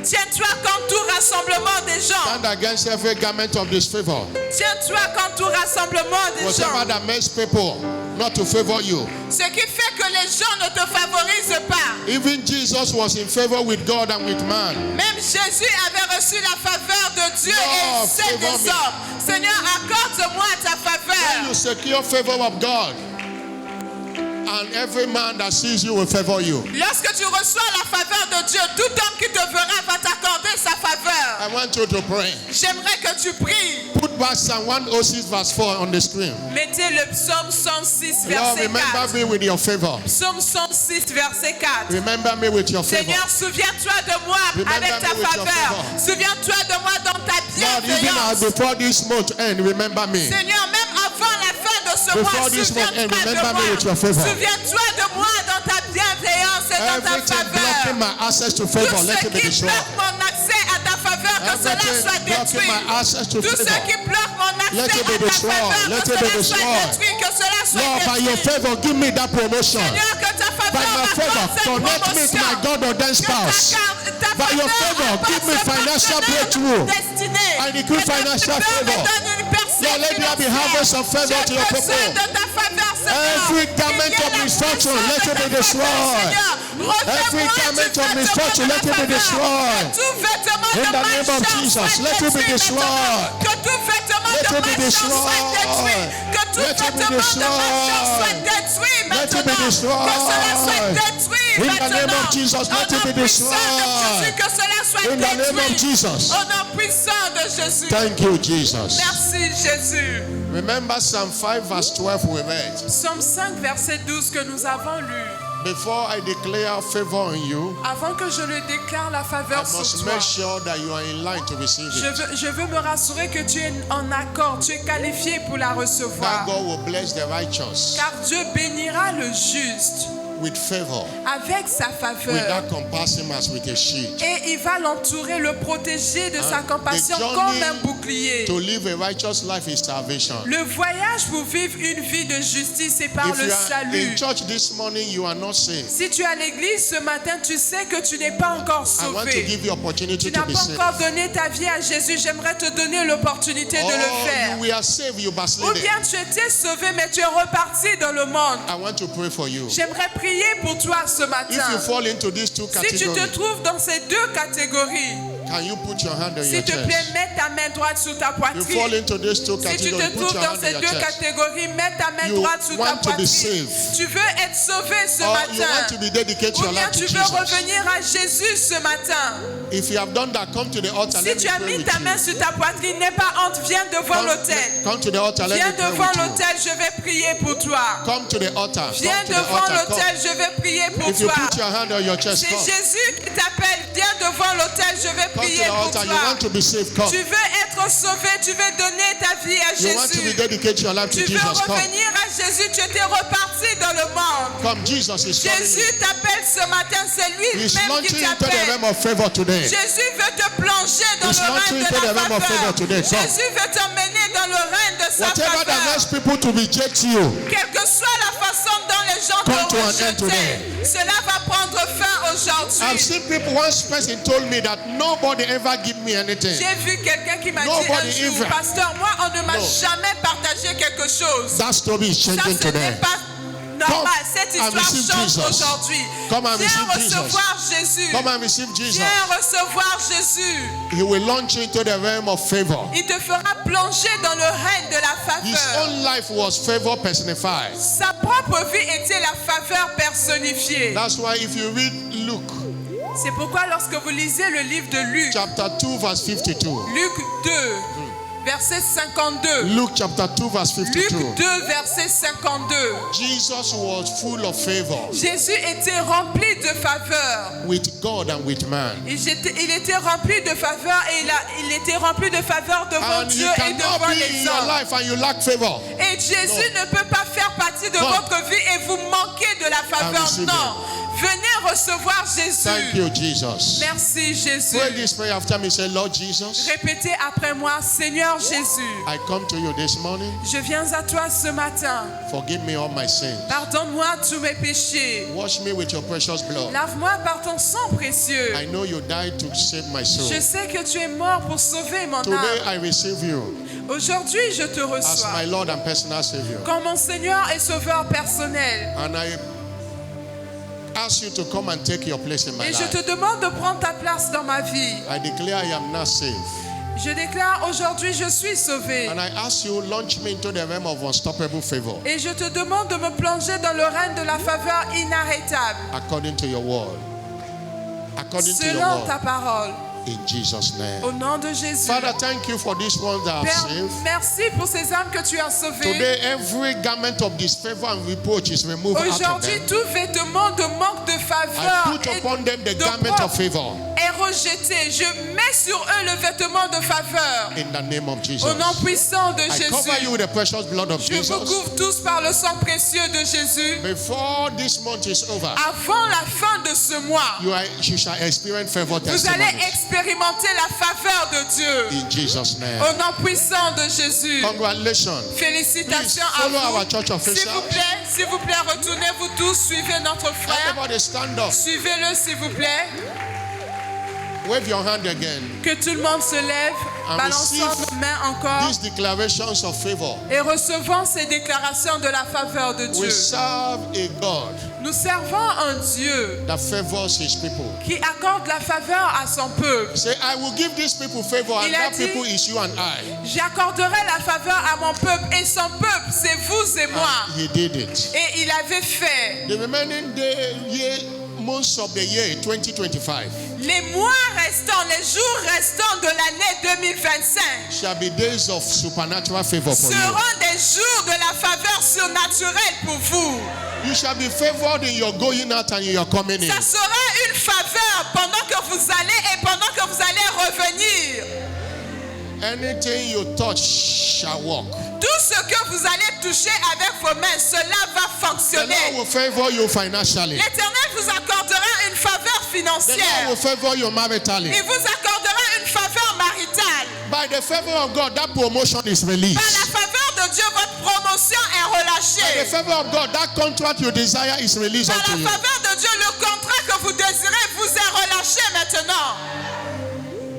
Tiens-toi contre tout rassemblement des gens. Stand against every garment of disfavor. Tiens-toi contre tout rassemblement des Whatever gens. that makes people not to favor you. Ce qui fait que les gens ne te favorisent pas. Even Jesus was in favor with God and with man. Même Jésus avait reçu la faveur de Dieu Lord, et celle favor des me. hommes. Seigneur, accorde-moi ta When faveur. you secure favor of God, and every man that sees you will favor you. Lorsque tu reçois la faveur de Dieu, tout homme qui te verra va t'accorder sa faveur. I want you to pray. J'aimerais que tu pries. Put back Psalm 106 verse 4 on the screen. Mettez le psaume 106, Lord, verset remember 4. me with your favor. Psaume 106, verset 4. Remember me with your favor. Seigneur, souviens-toi de moi Remember avec ta me with your faveur. favor. Souviens-toi de moi dans ta Lord, even as bienveillance. before this month end, remember me. Seigneur, même avant la fin de ce Before mois, this month end, souviens-toi remember de me with your moi. favor. Souviens-toi de moi dans ta bienveillance et dans ta Everything blocking faveur. my access to favor, Tout let ce it be qui destroyed. bloque mon accès à ta faveur, que cela Everything soit blocking détruit. my access to Tout ce favor. qui bloque mon Let accès it be à ta destroyed. faveur, Let que it be cela soit destroyed. détruit, que cela soit Lord, by your détruit. favor, give me that promotion. Seigneur, que ta By faveur my favor, apporte cette connect me to my promotion. God ordained spouse. By your favor, give me financial breakthrough. I decree financial favor. Lord, let there be harvest of favor to your people. Every garment of misfortune, let it be destroyed. Every garment of misfortune, let it be destroyed. In the name of Jesus, let it be destroyed. Let it be destroyed. Let it be destroyed. Let it be destroyed. In the name of Jesus, let it be destroyed. In the name of Jesus. Au nom puissant de Jésus. Thank you, Jesus. Merci Jésus. Remember Psalm 5 verse 12 we read. Psaume 5, verset 12 que nous avons lu. Before I declare favor on you, Avant que je ne déclare la I faveur sur must toi, make sure that you are in line to receive it. je veux me rassurer que tu es en accord, tu es qualifié pour la That recevoir. God will bless the righteous Car Dieu bénira le juste with favor, avec sa faveur. without compassing us with a shield. Et il va l'entourer, le protéger de sa compassion the journey comme un bouclier. To live a righteous life is salvation. Le voyage pour vivre une vie de justice, c'est par If le you are in salut. church this morning, you are not saved. Si tu es à l'église ce matin, tu sais que tu n'es pas encore I want to sauvé. give you opportunity Tu to n'as be pas saved. encore donné ta vie à Jésus. J'aimerais te donner l'opportunité de le faire. you we are saved, you Ou backslidden. bien tu étais sauvé, mais tu es reparti dans le monde. I want to pray for you. J'aimerais prier pour toi ce If matin. you fall into these two Si tu te categories, trouves dans ces deux catégories, can you put your hand on your s'il te plaît, chest? mets ta main droite sur ta You fall poitrine. into these two Si tu te categories, put trouves your dans hand on ces your deux chest. catégories, mets ta main You droite sur ta want to be poitrine. saved. Tu veux être sauvé ce Or you want to matin. be dedicated Ou your bien life tu to veux Jesus. revenir à Jésus ce matin. If you have done that, come to the altar. Si Let tu me as pray mis with ta you. main sur ta poitrine, n'aie pas honte, viens devant l'autel. Come to the altar. Let Viens me pray devant with you. l'autel, je vais prier pour toi. Come to the altar. Viens Come to the devant altar. Come. l'autel, je vais prier pour If you toi. put your hand on your chest, C'est come. Jésus qui t'appelle. Viens devant l'autel, je vais Come to prier the pour altar. You toi. want to be saved, come. Tu veux être sauvé, tu veux donner ta vie à You want to Jésus. rededicate your life to Tu veux Jesus, come. revenir à Jésus, tu étais reparti dans le monde. Come, Jesus is calling you. Jésus t'appelle ce matin, c'est He's lui-même qui launching into the t'appelle. realm of favor today. Jésus veut te plonger dans He's le launching règne de into the la realm of favor faveur. today. Come. Jésus veut t'emmener dans le règne de sa Whatever that faveur. makes people to reject you, Quelle que soit la façon dont les gens Come to te an end today. rejettent, cela va prendre fin I've aujourd'hui. seen people, one person told me that nobody ever give me anything. J'ai vu quelqu'un qui m'a dit Nobody un jour, even. pasteur, moi on ne m'a No. jamais partagé quelque chose. That story is Ça, changing ce n'est today. pas normal. Cette and histoire receive change Jesus. aujourd'hui. Come and Viens receive Jesus. recevoir Jésus. Come and receive Jesus. Viens recevoir Jésus. He will launch you into the realm of favor. Il te fera plonger dans le règne de la His faveur. own life was favor personified. Sa propre vie était la faveur personnifiée. That's why if you read Luke C'est pourquoi lorsque vous lisez le livre de Luc, chapter 2 verse 52. Luc 2, verset 52. Luke chapter 2 verse Luc 52. 2, verset 52. Jesus was full of favor Jésus était rempli de faveur. with God and with man. Il était rempli de faveur et il était rempli de faveur devant And Dieu you et cannot devant be in les your hommes. life and you lack favor. Et Jésus ne peut pas faire partie de Come. votre vie et vous manquer de la faveur. receive Non. Venez recevoir Jésus. Thank you, Jesus. Merci Jésus. Pray this prayer after me. Say, Lord Jesus, Répétez après moi, Seigneur Jésus, I come to you this morning. je viens à toi ce matin. Forgive me all my sins. Pardonne-moi tous mes péchés. Wash me with your precious blood. Lave-moi par ton sang précieux. I know you died to save my soul. Je sais que tu es mort pour sauver mon Today âme. I receive you Aujourd'hui, je te as reçois my Lord and personal Savior. comme mon Seigneur et Sauveur personnel. And I ask you to come and take your place in my Et je life. te demande de prendre ta place dans ma vie. I declare I am now saved. Je déclare aujourd'hui, je suis sauvé. And I ask you, launch me into the realm of unstoppable favor Et je te demande de me plonger dans le règne de la faveur inarrêtable. according to your word. According to your Selon word. ta parole. In Jesus' name. Au nom de Jésus. Father, thank you for these ones that are Père, saved. merci pour ces âmes que tu as sauvées. Today, every garment of disfavor and reproach is removed out of Aujourd'hui, them. tout vêtement de manque de I faveur put upon them the garment of favor est rejeté. Je mets sur eux le vêtement de faveur. in the name of Jesus. Au nom puissant de I cover you Jésus. with the precious blood of Je vous Jesus. couvre tous par le sang précieux de Jésus. Before this month is over, Avant la fin de ce mois, you shall experience favor vous allez testimonies expérimenter la faveur de Dieu. in Jesus' name. Au nom puissant de Jésus. Congratulations. Félicitations Please à follow our vous. church officials. S'il vous plaît, retournez-vous tous, suivez notre frère. Everybody stand up. Suivez-le, s'il vous plaît. Wave your hand again. Que tout le monde se lève, And balançant receive nos mains encore These declarations of favor. et recevant ces déclarations de la faveur de Dieu. We serve a God Nous servons un Dieu that favors his people. qui accorde la faveur à son peuple. Say, I will give these people favor, and Il a that dit- people is you and I. J'accorderai la faveur à mon peuple et son peuple, c'est vous et moi. And he did it. Et il avait fait. The remaining months of the year 2025 Les mois restants, les jours restants de l'année 2025 shall be days of supernatural favor for you. seront des jours de la faveur surnaturelle pour vous. You shall be favored in your going out and in your coming in. Ça sera une faveur pendant que vous allez et pendant que vous allez revenir. Anything you touch shall work. Tout ce que vous allez toucher avec vos mains, cela va The Lord fonctionner. will favor you financially. L'Éternel vous accordera une faveur The Lord financière. will favor you maritally. Il vous accordera une faveur maritale. By the favor of God, that promotion is Par released. la faveur de Dieu, votre promotion est By the relâchée. favor of God, that contract you desire is released Par unto la you. faveur de Dieu, le contrat que vous désirez vous est relâché maintenant.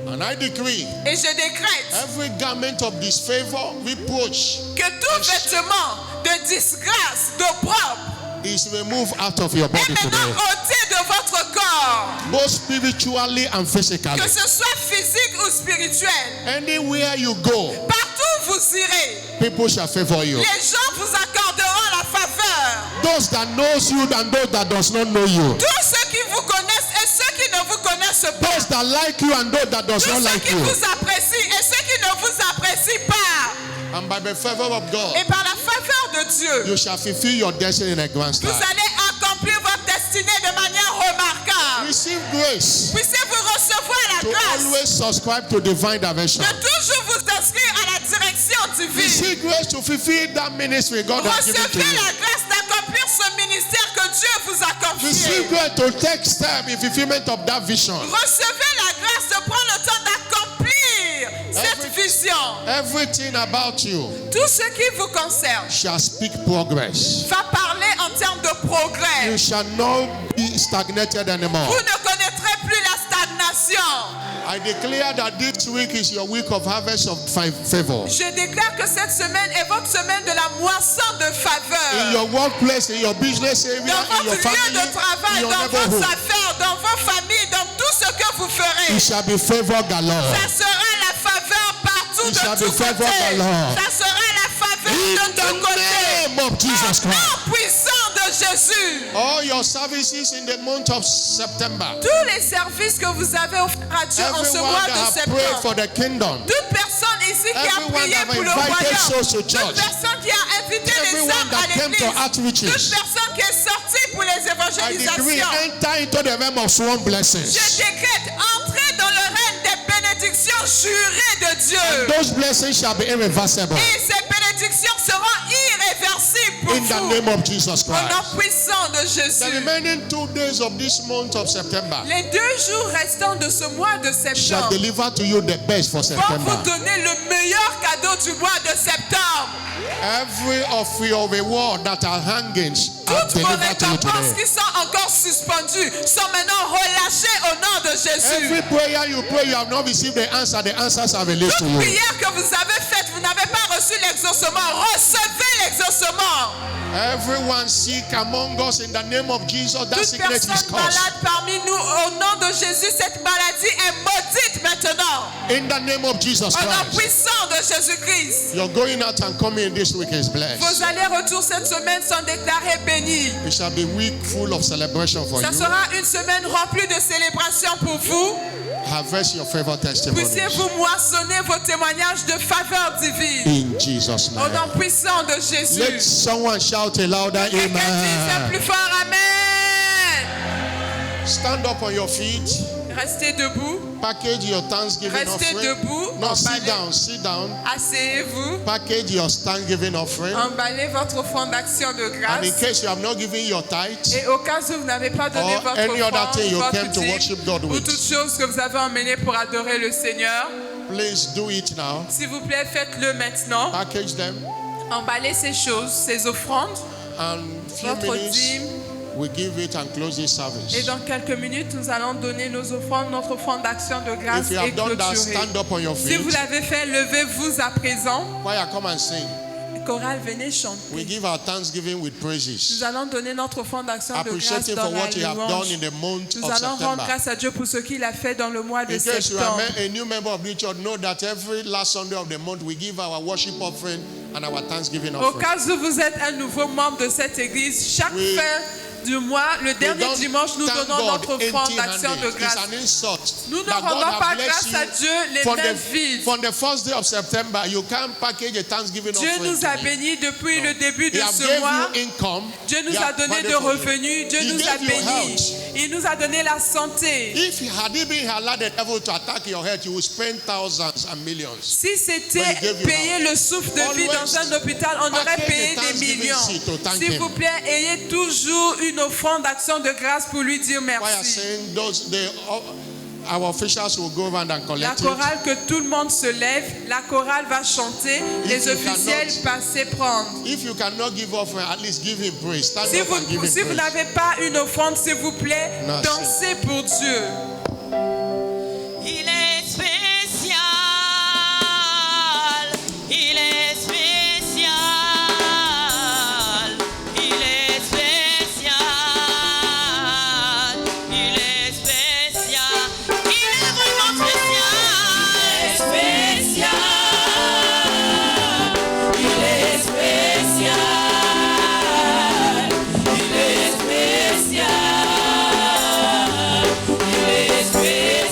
And I decree Et je décrète every garment of disfavor, reproach que tout vêtement de disgrâce, d'opprobre, is removed out of your est body maintenant today, ôté de votre corps. both spiritually and physically. Que ce soit physique ou spirituel. Anywhere you go, Partout où vous irez, people shall favor you. les gens vous accorderont la faveur. Those that knows you and those that does not know you. Tous ceux qui vous connaissent et ceux qui ne vous connaissent pas. Those that like you and those that does Tous not ceux like qui you. vous apprécient et ceux qui ne vous apprécient pas. And by the favor of God, Et par la faveur de Dieu, you shall fulfill your destiny in a grand vous style. allez accomplir votre destinée de manière remarquable. Receive grace Puissiez-vous recevoir la to grâce always subscribe to divine direction. de toujours vous inscrire à la direction divine. Receive grace to fulfill that ministry God has given to Recevez you. la grâce d'accomplir ce ministère que Dieu vous a Receive confié. grace to take step in fulfillment of that vision. Recevez la grâce de prendre le temps d'accomplir cette vision. Everything about you Tout ce qui vous concerne shall speak progress. va parler en termes de You progrès. shall not be stagnated anymore. Vous ne connaîtrez plus la stagnation. I declare that this week is your week of harvest of favor. Je déclare que cette semaine est votre semaine de la moisson de In faveur. your workplace, in your business area, Dans in your votre lieu family, de travail, in your dans vos neighborhood, affaires, dans vos familles, dans tout ce que vous ferez. it shall be favor galore. Ça sera la faveur partout It shall de be tous favor côtés. galore. Ça sera la faveur In de tous the côtés. name of Jesus Au nom Christ. puissant de Jésus. All your services in the month of September. Tous les services que vous avez offerts à Dieu en ce Everyone mois that de have prayed septembre. for the kingdom. Toute personne ici qui a Everyone prié that pour le invited souls to royaume. church. Toute personne qui a invité les Everyone âmes à that came l'église. to outreaches. Toute personne qui est sortie pour les I decree évangélisations. enter into the realm of sworn Je blessings. décrète entrer dans le règne des bénédictions jurées de Dieu. Those blessings shall be irreversible. Et ces bénédictions seront irréversibles pour In the vous. name of Jesus Au nom Christ. puissant de The Jésus. remaining 2 days of this month of September Les 2 jours restants de ce mois de shall septembre deliver to you the best for vont September. vous donner le meilleur cadeau du mois de septembre. Every of your reward that are hanging are Toutes vos delivered to you récompenses today. qui sont encore suspendues sont maintenant relâchées au nom de Jésus. Every prayer you pray, you have not received the answer. The answers are released to Toute you. prière que vous avez faite, vous n'avez pas reçu l'exaucement. Recevez l'exaucement. Everyone sick among us in the name of Jesus, that Toute sickness is personne cursed. malade parmi nous, au nom de Jésus, cette maladie est maudite maintenant. In the name of Jesus Au nom Christ. puissant de Jésus-Christ. Your going out and coming in this week is blessed. Vos allers-retours cette semaine sont déclarés bénis. It shall be week full of celebration for Ça you. sera une semaine remplie de célébrations pour vous. Harvest your favor testimonies. Puissiez-vous moissonner vos témoignages de faveur divine. In Jesus' Au name. nom puissant de Jésus. Let someone shout a louder Quelqu'un dise amen. plus fort Amen. Stand up on your feet. Restez debout. Package your thanksgiving Restez offering. debout. No, sit Emballez. down, sit down. Asseyez-vous. Package your thanksgiving offering. Emballez votre offrande d'action de And in grâce. case you have not given your tithe, Et au cas où vous n'avez pas donné or votre any other offrande, thing you votre came to dîme, worship God ou with, toute chose que vous avez emmené pour adorer le Seigneur, please do it now. s'il vous plaît, faites-le maintenant. Package them. Emballez ces choses, ces offrandes, And few votre minutes, dîme. we give it and close this Et service. dans quelques minutes, nous allons donner nos offrandes, notre offrande d'action de grâce If you et have done that, clôturer. stand up on your Si vous feet. l'avez fait, levez-vous à présent. Choir, come and sing. Chorale, venez We chanter. give our thanksgiving with praises. Nous allons donner notre offrande d'action de grâce Appreciating dans for la what you have done louange. in the month Nous of allons rendre September. grâce à Dieu pour ce qu'il a fait dans le mois de In case you are septembre. a new member of the church, know that every last Sunday of the month we give our worship offering and our thanksgiving Au offering. cas où vous êtes un nouveau membre de cette église, chaque We- fin du mois, le We dernier don't dimanche, nous thank donnons notre God offrande d'action de empty-handed. It's grâce. an insult. Nous ne that God rendons has pas blessed grâce à you. Dieu les mains vides. From the first day of September, you can't package a thanksgiving Dieu offering. nous a to me. bénis depuis le début de He has ce gave mois. you income. Dieu nous He a has donné provided de for you. revenus. Dieu He nous a gave you bénis. Il nous a donné la santé. If he had even allowed the devil to attack your health, you would spend thousands and millions. Si When c'était he gave you payer health. le souffle de vie Always dans un hôpital, on aurait package payé the des thanksgiving millions. seed to thank S'il him. vous plaît, ayez toujours une offrande d'action de grâce pour lui dire Why are merci. saying our officials will go around and La collect it. chorale, que tout le monde se lève, la chorale va chanter, les you officiels cannot- passer prendre. If you cannot give offering, at least give him praise. Stand Si up and give vous, him si vous praise. n'avez pas une offrande, s'il vous plaît, Merci. dansez pour Dieu. Il est spécial, il est spécial, il est spécial, il est spécial, il est vraiment spécial, spécial, il est spécial, il est spécial, il est spécial.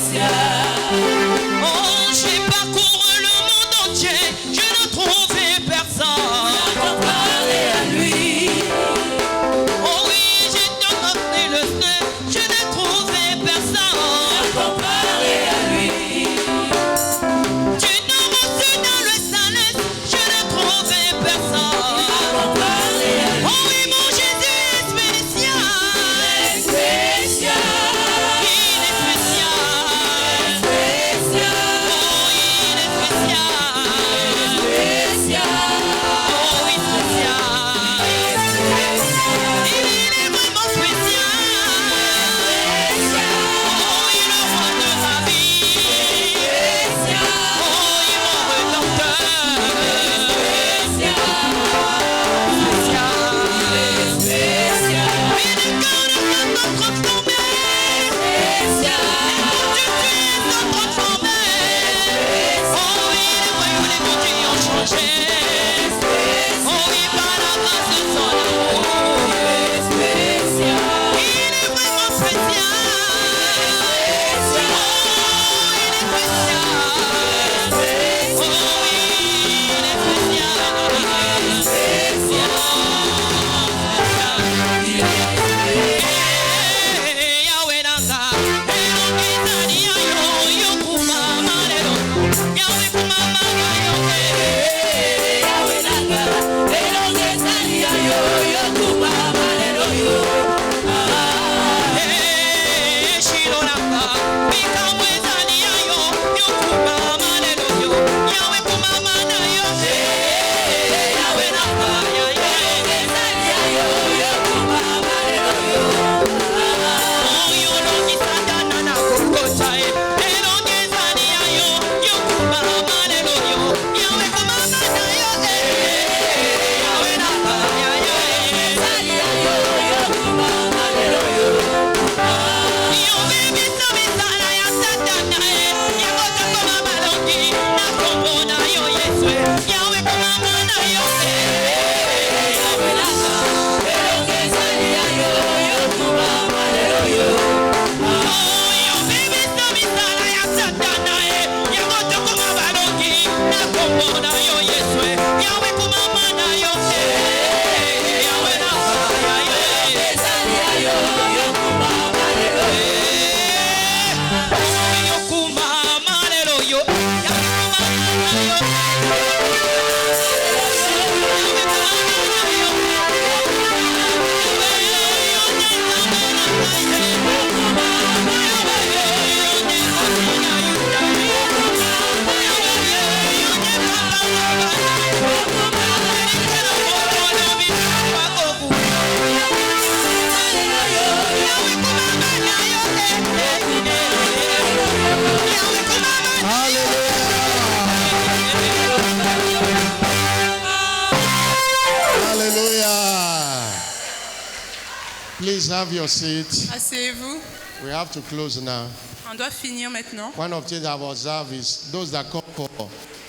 Please have your seat. Asseyez-vous. We have to close now. On doit finir maintenant. One of the things I've observed is those that come for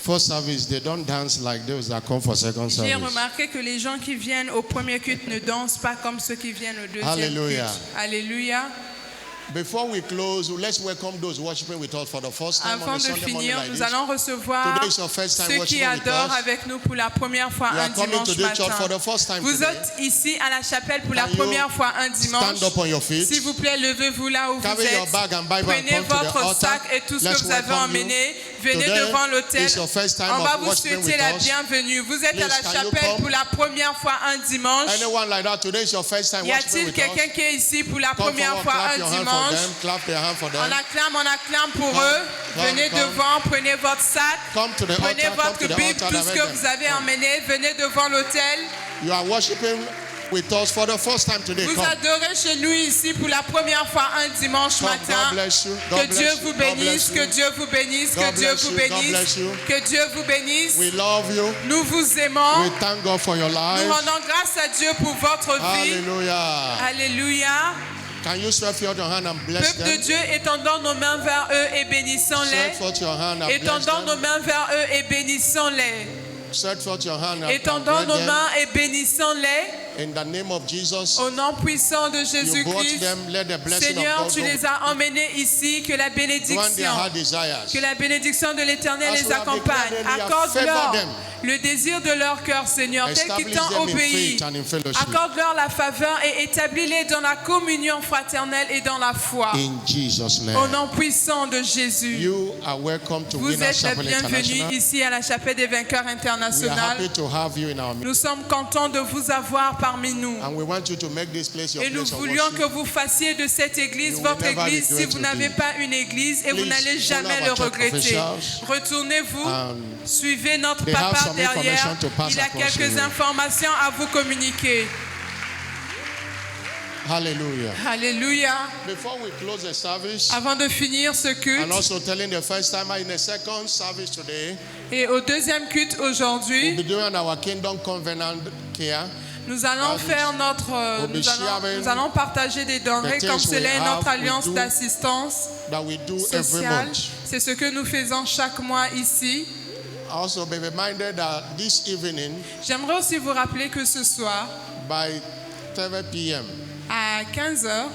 first service, they don't dance like those that come for second J'ai service. remarqué que les gens qui viennent au premier culte ne dansent pas comme ceux qui viennent au deuxième Hallelujah. culte. Alléluia. Before we close, let's welcome those worshiping with us for the first time on Avant a de Sunday morning finir, like nous this. allons recevoir Today is your first time ceux qui worshiping with adorent us. avec nous pour la première fois You un are coming dimanche to this church for matin. the first time Vous today. êtes ici à la chapelle pour la Can you première fois un dimanche. Stand up on your feet. S'il vous plaît, levez-vous là où vous Carry your êtes. bag and Bible and Prenez come to the votre altar. sac et tout ce Let's que vous avez welcome you. emmené. Venez Today devant l'autel. is your first time On va of vous worshiping souhaiter with la us. bienvenue. Vous êtes à Please, la can you chapelle come? pour la première fois un dimanche. Anyone like that, today is your first time Y worshiping a-t-il with quelqu'un us. qui est ici pour la Come première forward, fois clap un your hand for dimanche? them. Clap their hand for them. On acclame pour Come, eux. come, Venez come. devant, prenez votre sac. Come to the Prenez altar, come votre to the Bible, altar tout ce que direct vous them. avez emmené. Venez devant l'autel. You are worshiping with us for the first time today. Vous Come. adorez chez nous ici pour la première fois un dimanche Come, matin. God bless you. Que God Dieu bless vous you. God bénisse, bless que you. Dieu vous bénisse, que God Dieu bless vous you. God bénisse, bless you. que Dieu vous bénisse. We love you. Nous vous aimons. We thank God for your Nous life. rendons grâce à Dieu pour votre vie. Hallelujah. Alléluia. Can you stretch out your hand and bless Peuple de them? Dieu, étendons nos mains vers eux et bénissons-les. Stretch out your hand and bless Étendons nos them. mains vers eux et bénissons-les. Stretch out your hand and Étendons bless nos them. mains et bénissons-les. In the name of Jesus, Au nom puissant de you brought Jésus-Christ. them. Let the blessing Seigneur, of tu God les as emmenés ici. Que la grant their bénédiction, heart desires. que la bénédiction de l'Éternel As les we have accompagne. declared, we have Accorde-leur favored them. le désir de leur cœur, Seigneur, tel qu'ils Establish t'ont them in obéi. faith and in fellowship. Accorde-leur la faveur et établis-les dans la communion fraternelle et dans la foi. In Jesus' Au name. nom puissant de Jésus. You are welcome to Vous Winners êtes la Chapel bienvenue International. ici à la chapelle des vainqueurs We are internationale. happy to have you in our midst. Nous sommes contents de vous avoir parmi nous. And we want you to make this place your Et nous place of voulions worship. que vous fassiez de cette église You votre will never église si regret vous it. n'avez pas une église et vous Please n'allez jamais follow le our church regretter. officials. Retournez-vous, And suivez notre they have papa some derrière. information to pass Il a across to quelques you. informations à vous communiquer. Hallelujah. Alléluia. Before we close the service, Avant de finir ce and culte also telling the first timer in the second service today, et au deuxième culte we'll aujourd'hui, be doing our Kingdom Covenant care. Nous allons faire nous allons partager des denrées comme cela est notre alliance d'assistance that we do every sociale. month. C'est ce que nous faisons chaque mois ici. Also be reminded that this evening J'aimerais aussi vous rappeler que ce soir, by 3 p.m. à 15h,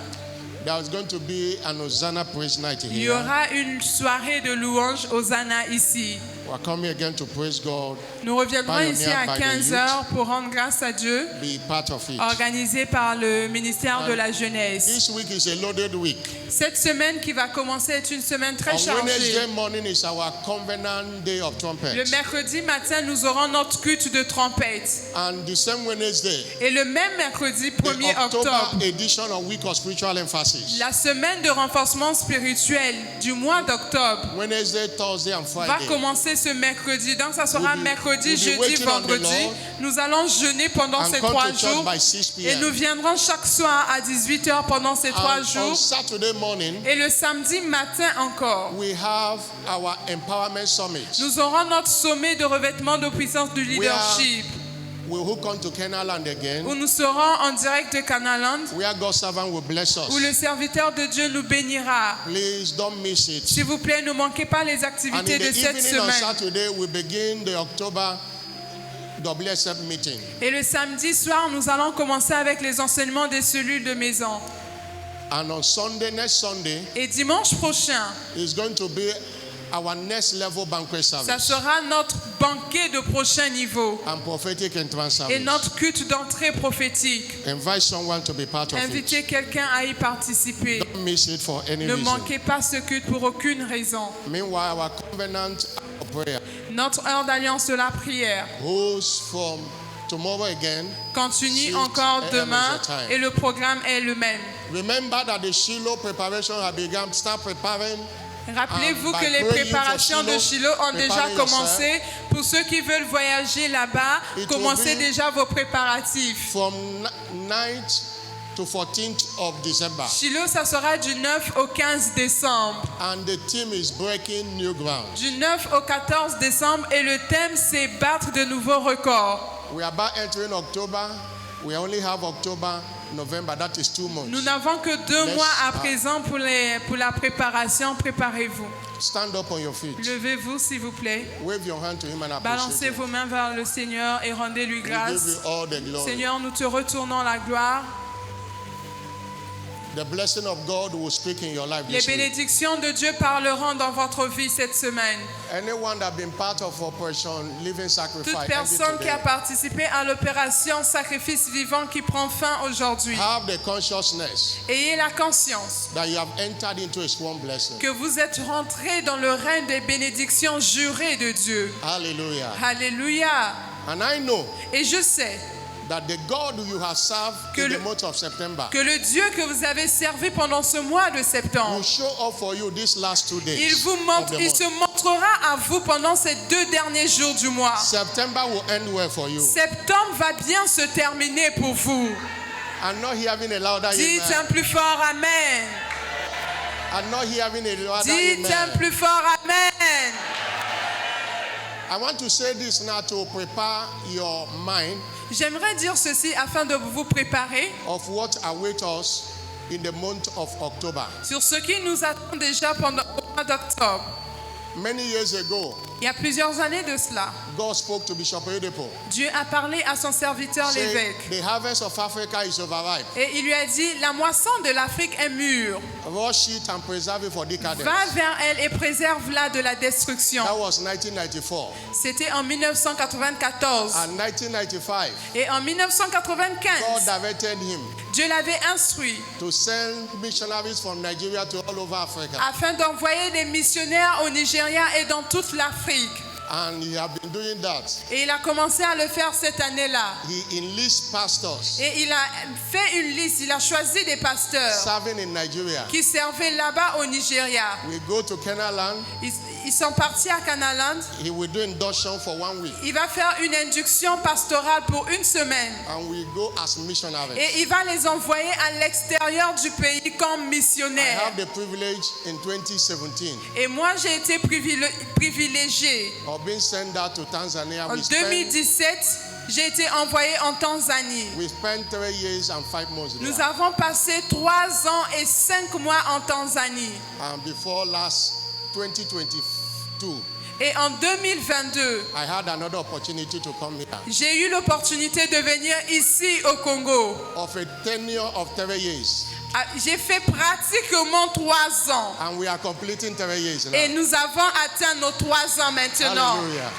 there is going to be an Hosanna praise night il y here. aura une soirée de louanges Hosanna ici. We are coming again to praise God. Nous reviendrons Pioneered ici à by the 15h pour rendre grâce à Dieu, Be part of it. organisé par le ministère de la Jeunesse. This week is a loaded week. Cette semaine qui va commencer est une semaine très On chargée. Wednesday morning is our covenant day of trumpets. Le mercredi matin, nous aurons notre culte de trompette. And the same Wednesday, Et le même mercredi, the 1er octobre, edition of Week of Spiritual Emphasis. la semaine de renforcement spirituel du mois d'octobre Wednesday, Thursday, and va Friday. commencer ce mercredi. Donc ça sera We'll be mercredi, jeudi, waiting on the vendredi. Lord Nous allons jeûner pendant And ces come 3 to church jours. by 6 Et nous p.m. viendrons chaque soir à 18h pendant ces 3 And on jours. Saturday morning, Et le samedi matin encore, we have our Empowerment Summit. nous aurons notre sommet de revêtement de puissance du leadership. We'll hook on to Kenaland again, Où nous serons en direct de Canaland, where God's servant will bless où le us. serviteur de Dieu nous bénira. Please don't miss it. S'il vous plaît, ne manquez pas les And activités in de the cette evening on semaine. Saturday, we begin the October WSF meeting. Et le samedi soir, nous allons commencer avec les enseignements des cellules de maison. And on Sunday, next Sunday, Et dimanche prochain, is going to be our next level banquet ça service sera notre banquet de prochain niveau and prophetic entrance et service. notre culte d'entrée prophétique. Invite someone to be part of Invitez it. quelqu'un à y participer. Don't miss it for any Ne reason. manquez pas ce culte pour aucune raison. Meanwhile, our covenant of prayer Notre heure d'alliance de la prière goes from tomorrow again. continue 6 encore a.m. demain is the time. et le programme est le même. Remember that the Shiloh preparation have begun. Start preparing. Rappelez-vous by que les praying préparations for de Shiloh, Shiloh ont déjà preparing commencé. Pour ceux qui veulent voyager là-bas, It will commencez be déjà vos préparatifs. From 9th to 14th of December. Shiloh, ça sera du 9 au 15 décembre. And the team is breaking new ground. Du 9 au 14 décembre et le thème c'est battre de nouveaux records. We are about entering October. We only have October, November. That is 2 months. Nous n'avons que 2 Let's mois à start. présent pour la préparation. Préparez-vous. Stand up on your feet. Levez-vous s'il vous plaît. Wave your hand to him and Balancez appreciate him. vos mains vers le Seigneur et rendez-lui We give grâce. you all the glory. Seigneur, nous te retournons la gloire. The blessing of God will speak in your life Les this week. bénédictions de Dieu parleront dans votre vie cette semaine. Anyone that been part of Operation Living Sacrifice, Toute ended personne qui a today, participé à l'opération Sacrifice vivant qui prend fin aujourd'hui, have the consciousness ayez la conscience that you have entered into a strong blessing. que vous êtes rentrés dans le règne des bénédictions jurées de Dieu. Hallelujah. Alléluia. And I know Et je sais that the God you have served Que in le- the month of September que le Dieu que vous avez servi pendant ce mois de will septembre, show up for you these last 2 days. il of the se month. montrera à vous pendant ces 2 derniers jours du mois. September will end well for you. Septembre va bien se terminer pour vous. I'm not hearing a louder Dites un amen. plus fort Amen. I'm not hearing a louder Dites un amen. plus fort Amen. I want to say this now to prepare your mind J'aimerais dire ceci afin de vous préparer of what awaits us in the month of October. sur ce qui nous attend déjà pendant le mois d'octobre. Many years ago, Il y a plusieurs années de cela, God spoke to Bishop Oyedepo. Dieu a parlé à son serviteur Say, l'évêque the harvest of Africa is overripe. et il lui a dit, la moisson de l'Afrique est mûre. Rush it and preserve it for decadence. Va vers elle et préserve-la de la destruction. That was 1994. C'était en 1994. And 1995, Et en God 1995, directed him Dieu l'avait instruit to send missionaries from Nigeria to all over Africa. afin d'envoyer des missionnaires au Nigeria et dans toute l'Afrique. And he have been doing that. Et il a commencé à le faire cette année-là. He enlists pastors Et il a fait une liste, il a choisi des pasteurs serving in Nigeria. qui servaient là-bas au Nigeria. We go to Kenaland. Ils sont partis à Canaland. He will do induction for 1 week. Il va faire une induction pastorale pour une semaine. And we go as missionaries. Et il va les envoyer à l'extérieur du pays comme I missionnaires. have the privilege in 2017 Et moi, j'ai été privilégiée. of being sent out to Tanzania. En We spent 2017, J'ai été envoyé en Tanzanie. We spent 3 years and 5 months there. Nous avons passé 3 ans et 5 mois en Tanzanie. And before last 2022, Et en 2022, I had another opportunity to come here j'ai eu l'opportunité de venir ici au Congo. of a tenure of 3 years. Ah, j'ai fait pratiquement 3 ans. And we are completing 3 years now. Et nous avons atteint nos 3 ans maintenant. Hallelujah.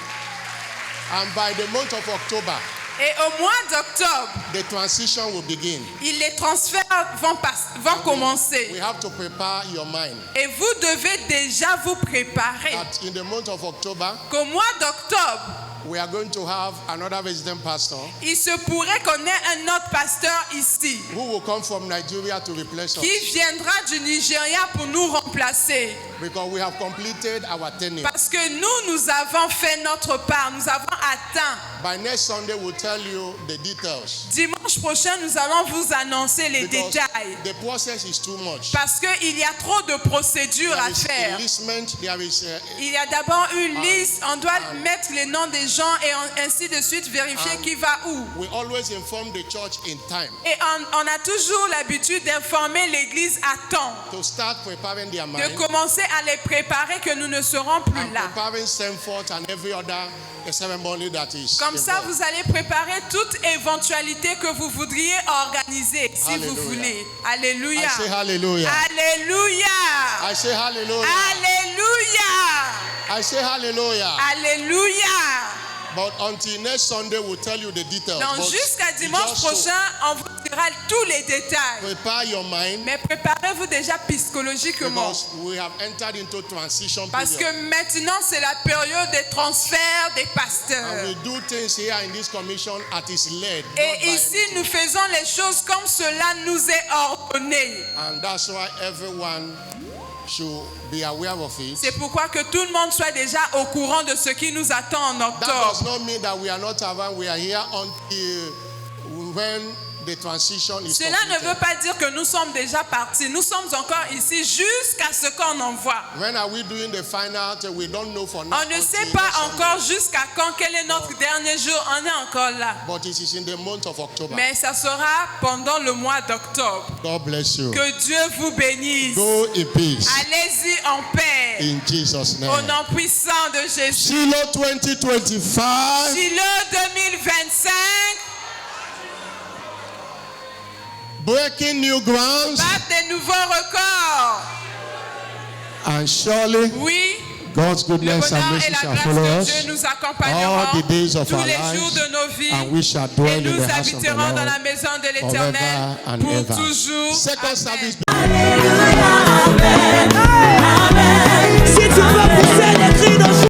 And by the month of October, Et au mois d'octobre, the transition will begin. les transferts vont commencer. We have to prepare your mind Et vous devez déjà vous préparer that in the month of October, qu'au mois d'octobre, we are going to have another visiting pastor il se pourrait qu'on ait un autre pasteur ici who will come from Nigeria to replace us, qui viendra du Nigeria pour nous remplacer. because we have completed our tenure. Parce que nous avons fait notre part, nous avons atteint. By next Sunday, we'll tell you the details. Dimanche prochain, nous allons vous annoncer les Because détails. the process is too much. Parce qu'il y a trop de procédures There à is faire. enlistment, there is Il y a d'abord une liste, on doit mettre les noms des gens et ainsi de suite, vérifier qui va où. we always inform the church in time Et on a toujours l'habitude d'informer l'église à temps, to start preparing their de mind commencer à les préparer que nous ne serons plus and là. preparing Sandford and every other ceremony that is Comme ça, involved. vous allez préparer toute éventualité que vous voudriez organiser, si vous Hallelujah. voulez. Alléluia. I say hallelujah. Alléluia. I say hallelujah. Alléluia. I say hallelujah. Alléluia. But until next Sunday, we'll tell you the details. Donc But jusqu'à dimanche just to prochain, on vous dira tous les détails. prepare your mind, Mais préparez-vous déjà psychologiquement. because we have entered into transition Parce que period. maintenant, c'est la période des transferts des And pasteurs. we do things here in this commission at is led. not Et by ici, anything. nous faisons les choses comme cela nous est ordonné. And that's why everyone should be aware of it. C'est pourquoi que tout le monde soit déjà au courant de ce qui nous attend en That does octobre. not mean that we are not around. We are here until when the transition is Cela ne completed. veut pas dire que nous sommes déjà partis. Nous sommes encore ici jusqu'à ce qu'on envoie. When are we doing the final? We don't know for now. On ne sait until pas next Sunday. encore jusqu'à quand, quel est notre dernier jour. On est encore là. But it is in the month of October. Mais ça sera pendant le mois d'octobre. God bless you. Que Dieu vous bénisse. Go in peace. Allez-y en paix. In Jesus' Au name. nom puissant de Jésus. Shiloh 2025. Shiloh 2025. Breaking new grounds. Battre des nouveaux records. And surely Oui. God's Le goodness and bonheur et mercy la shall grâce follow de us Dieu nous all accompagneront the days of tous our les jours lives, de nos vies. and we shall Et dwell in nous the house of the habiterons dans la Lord maison de forever l'Éternel and pour ever. toujours. Second Amen. service. Alléluia, Amen.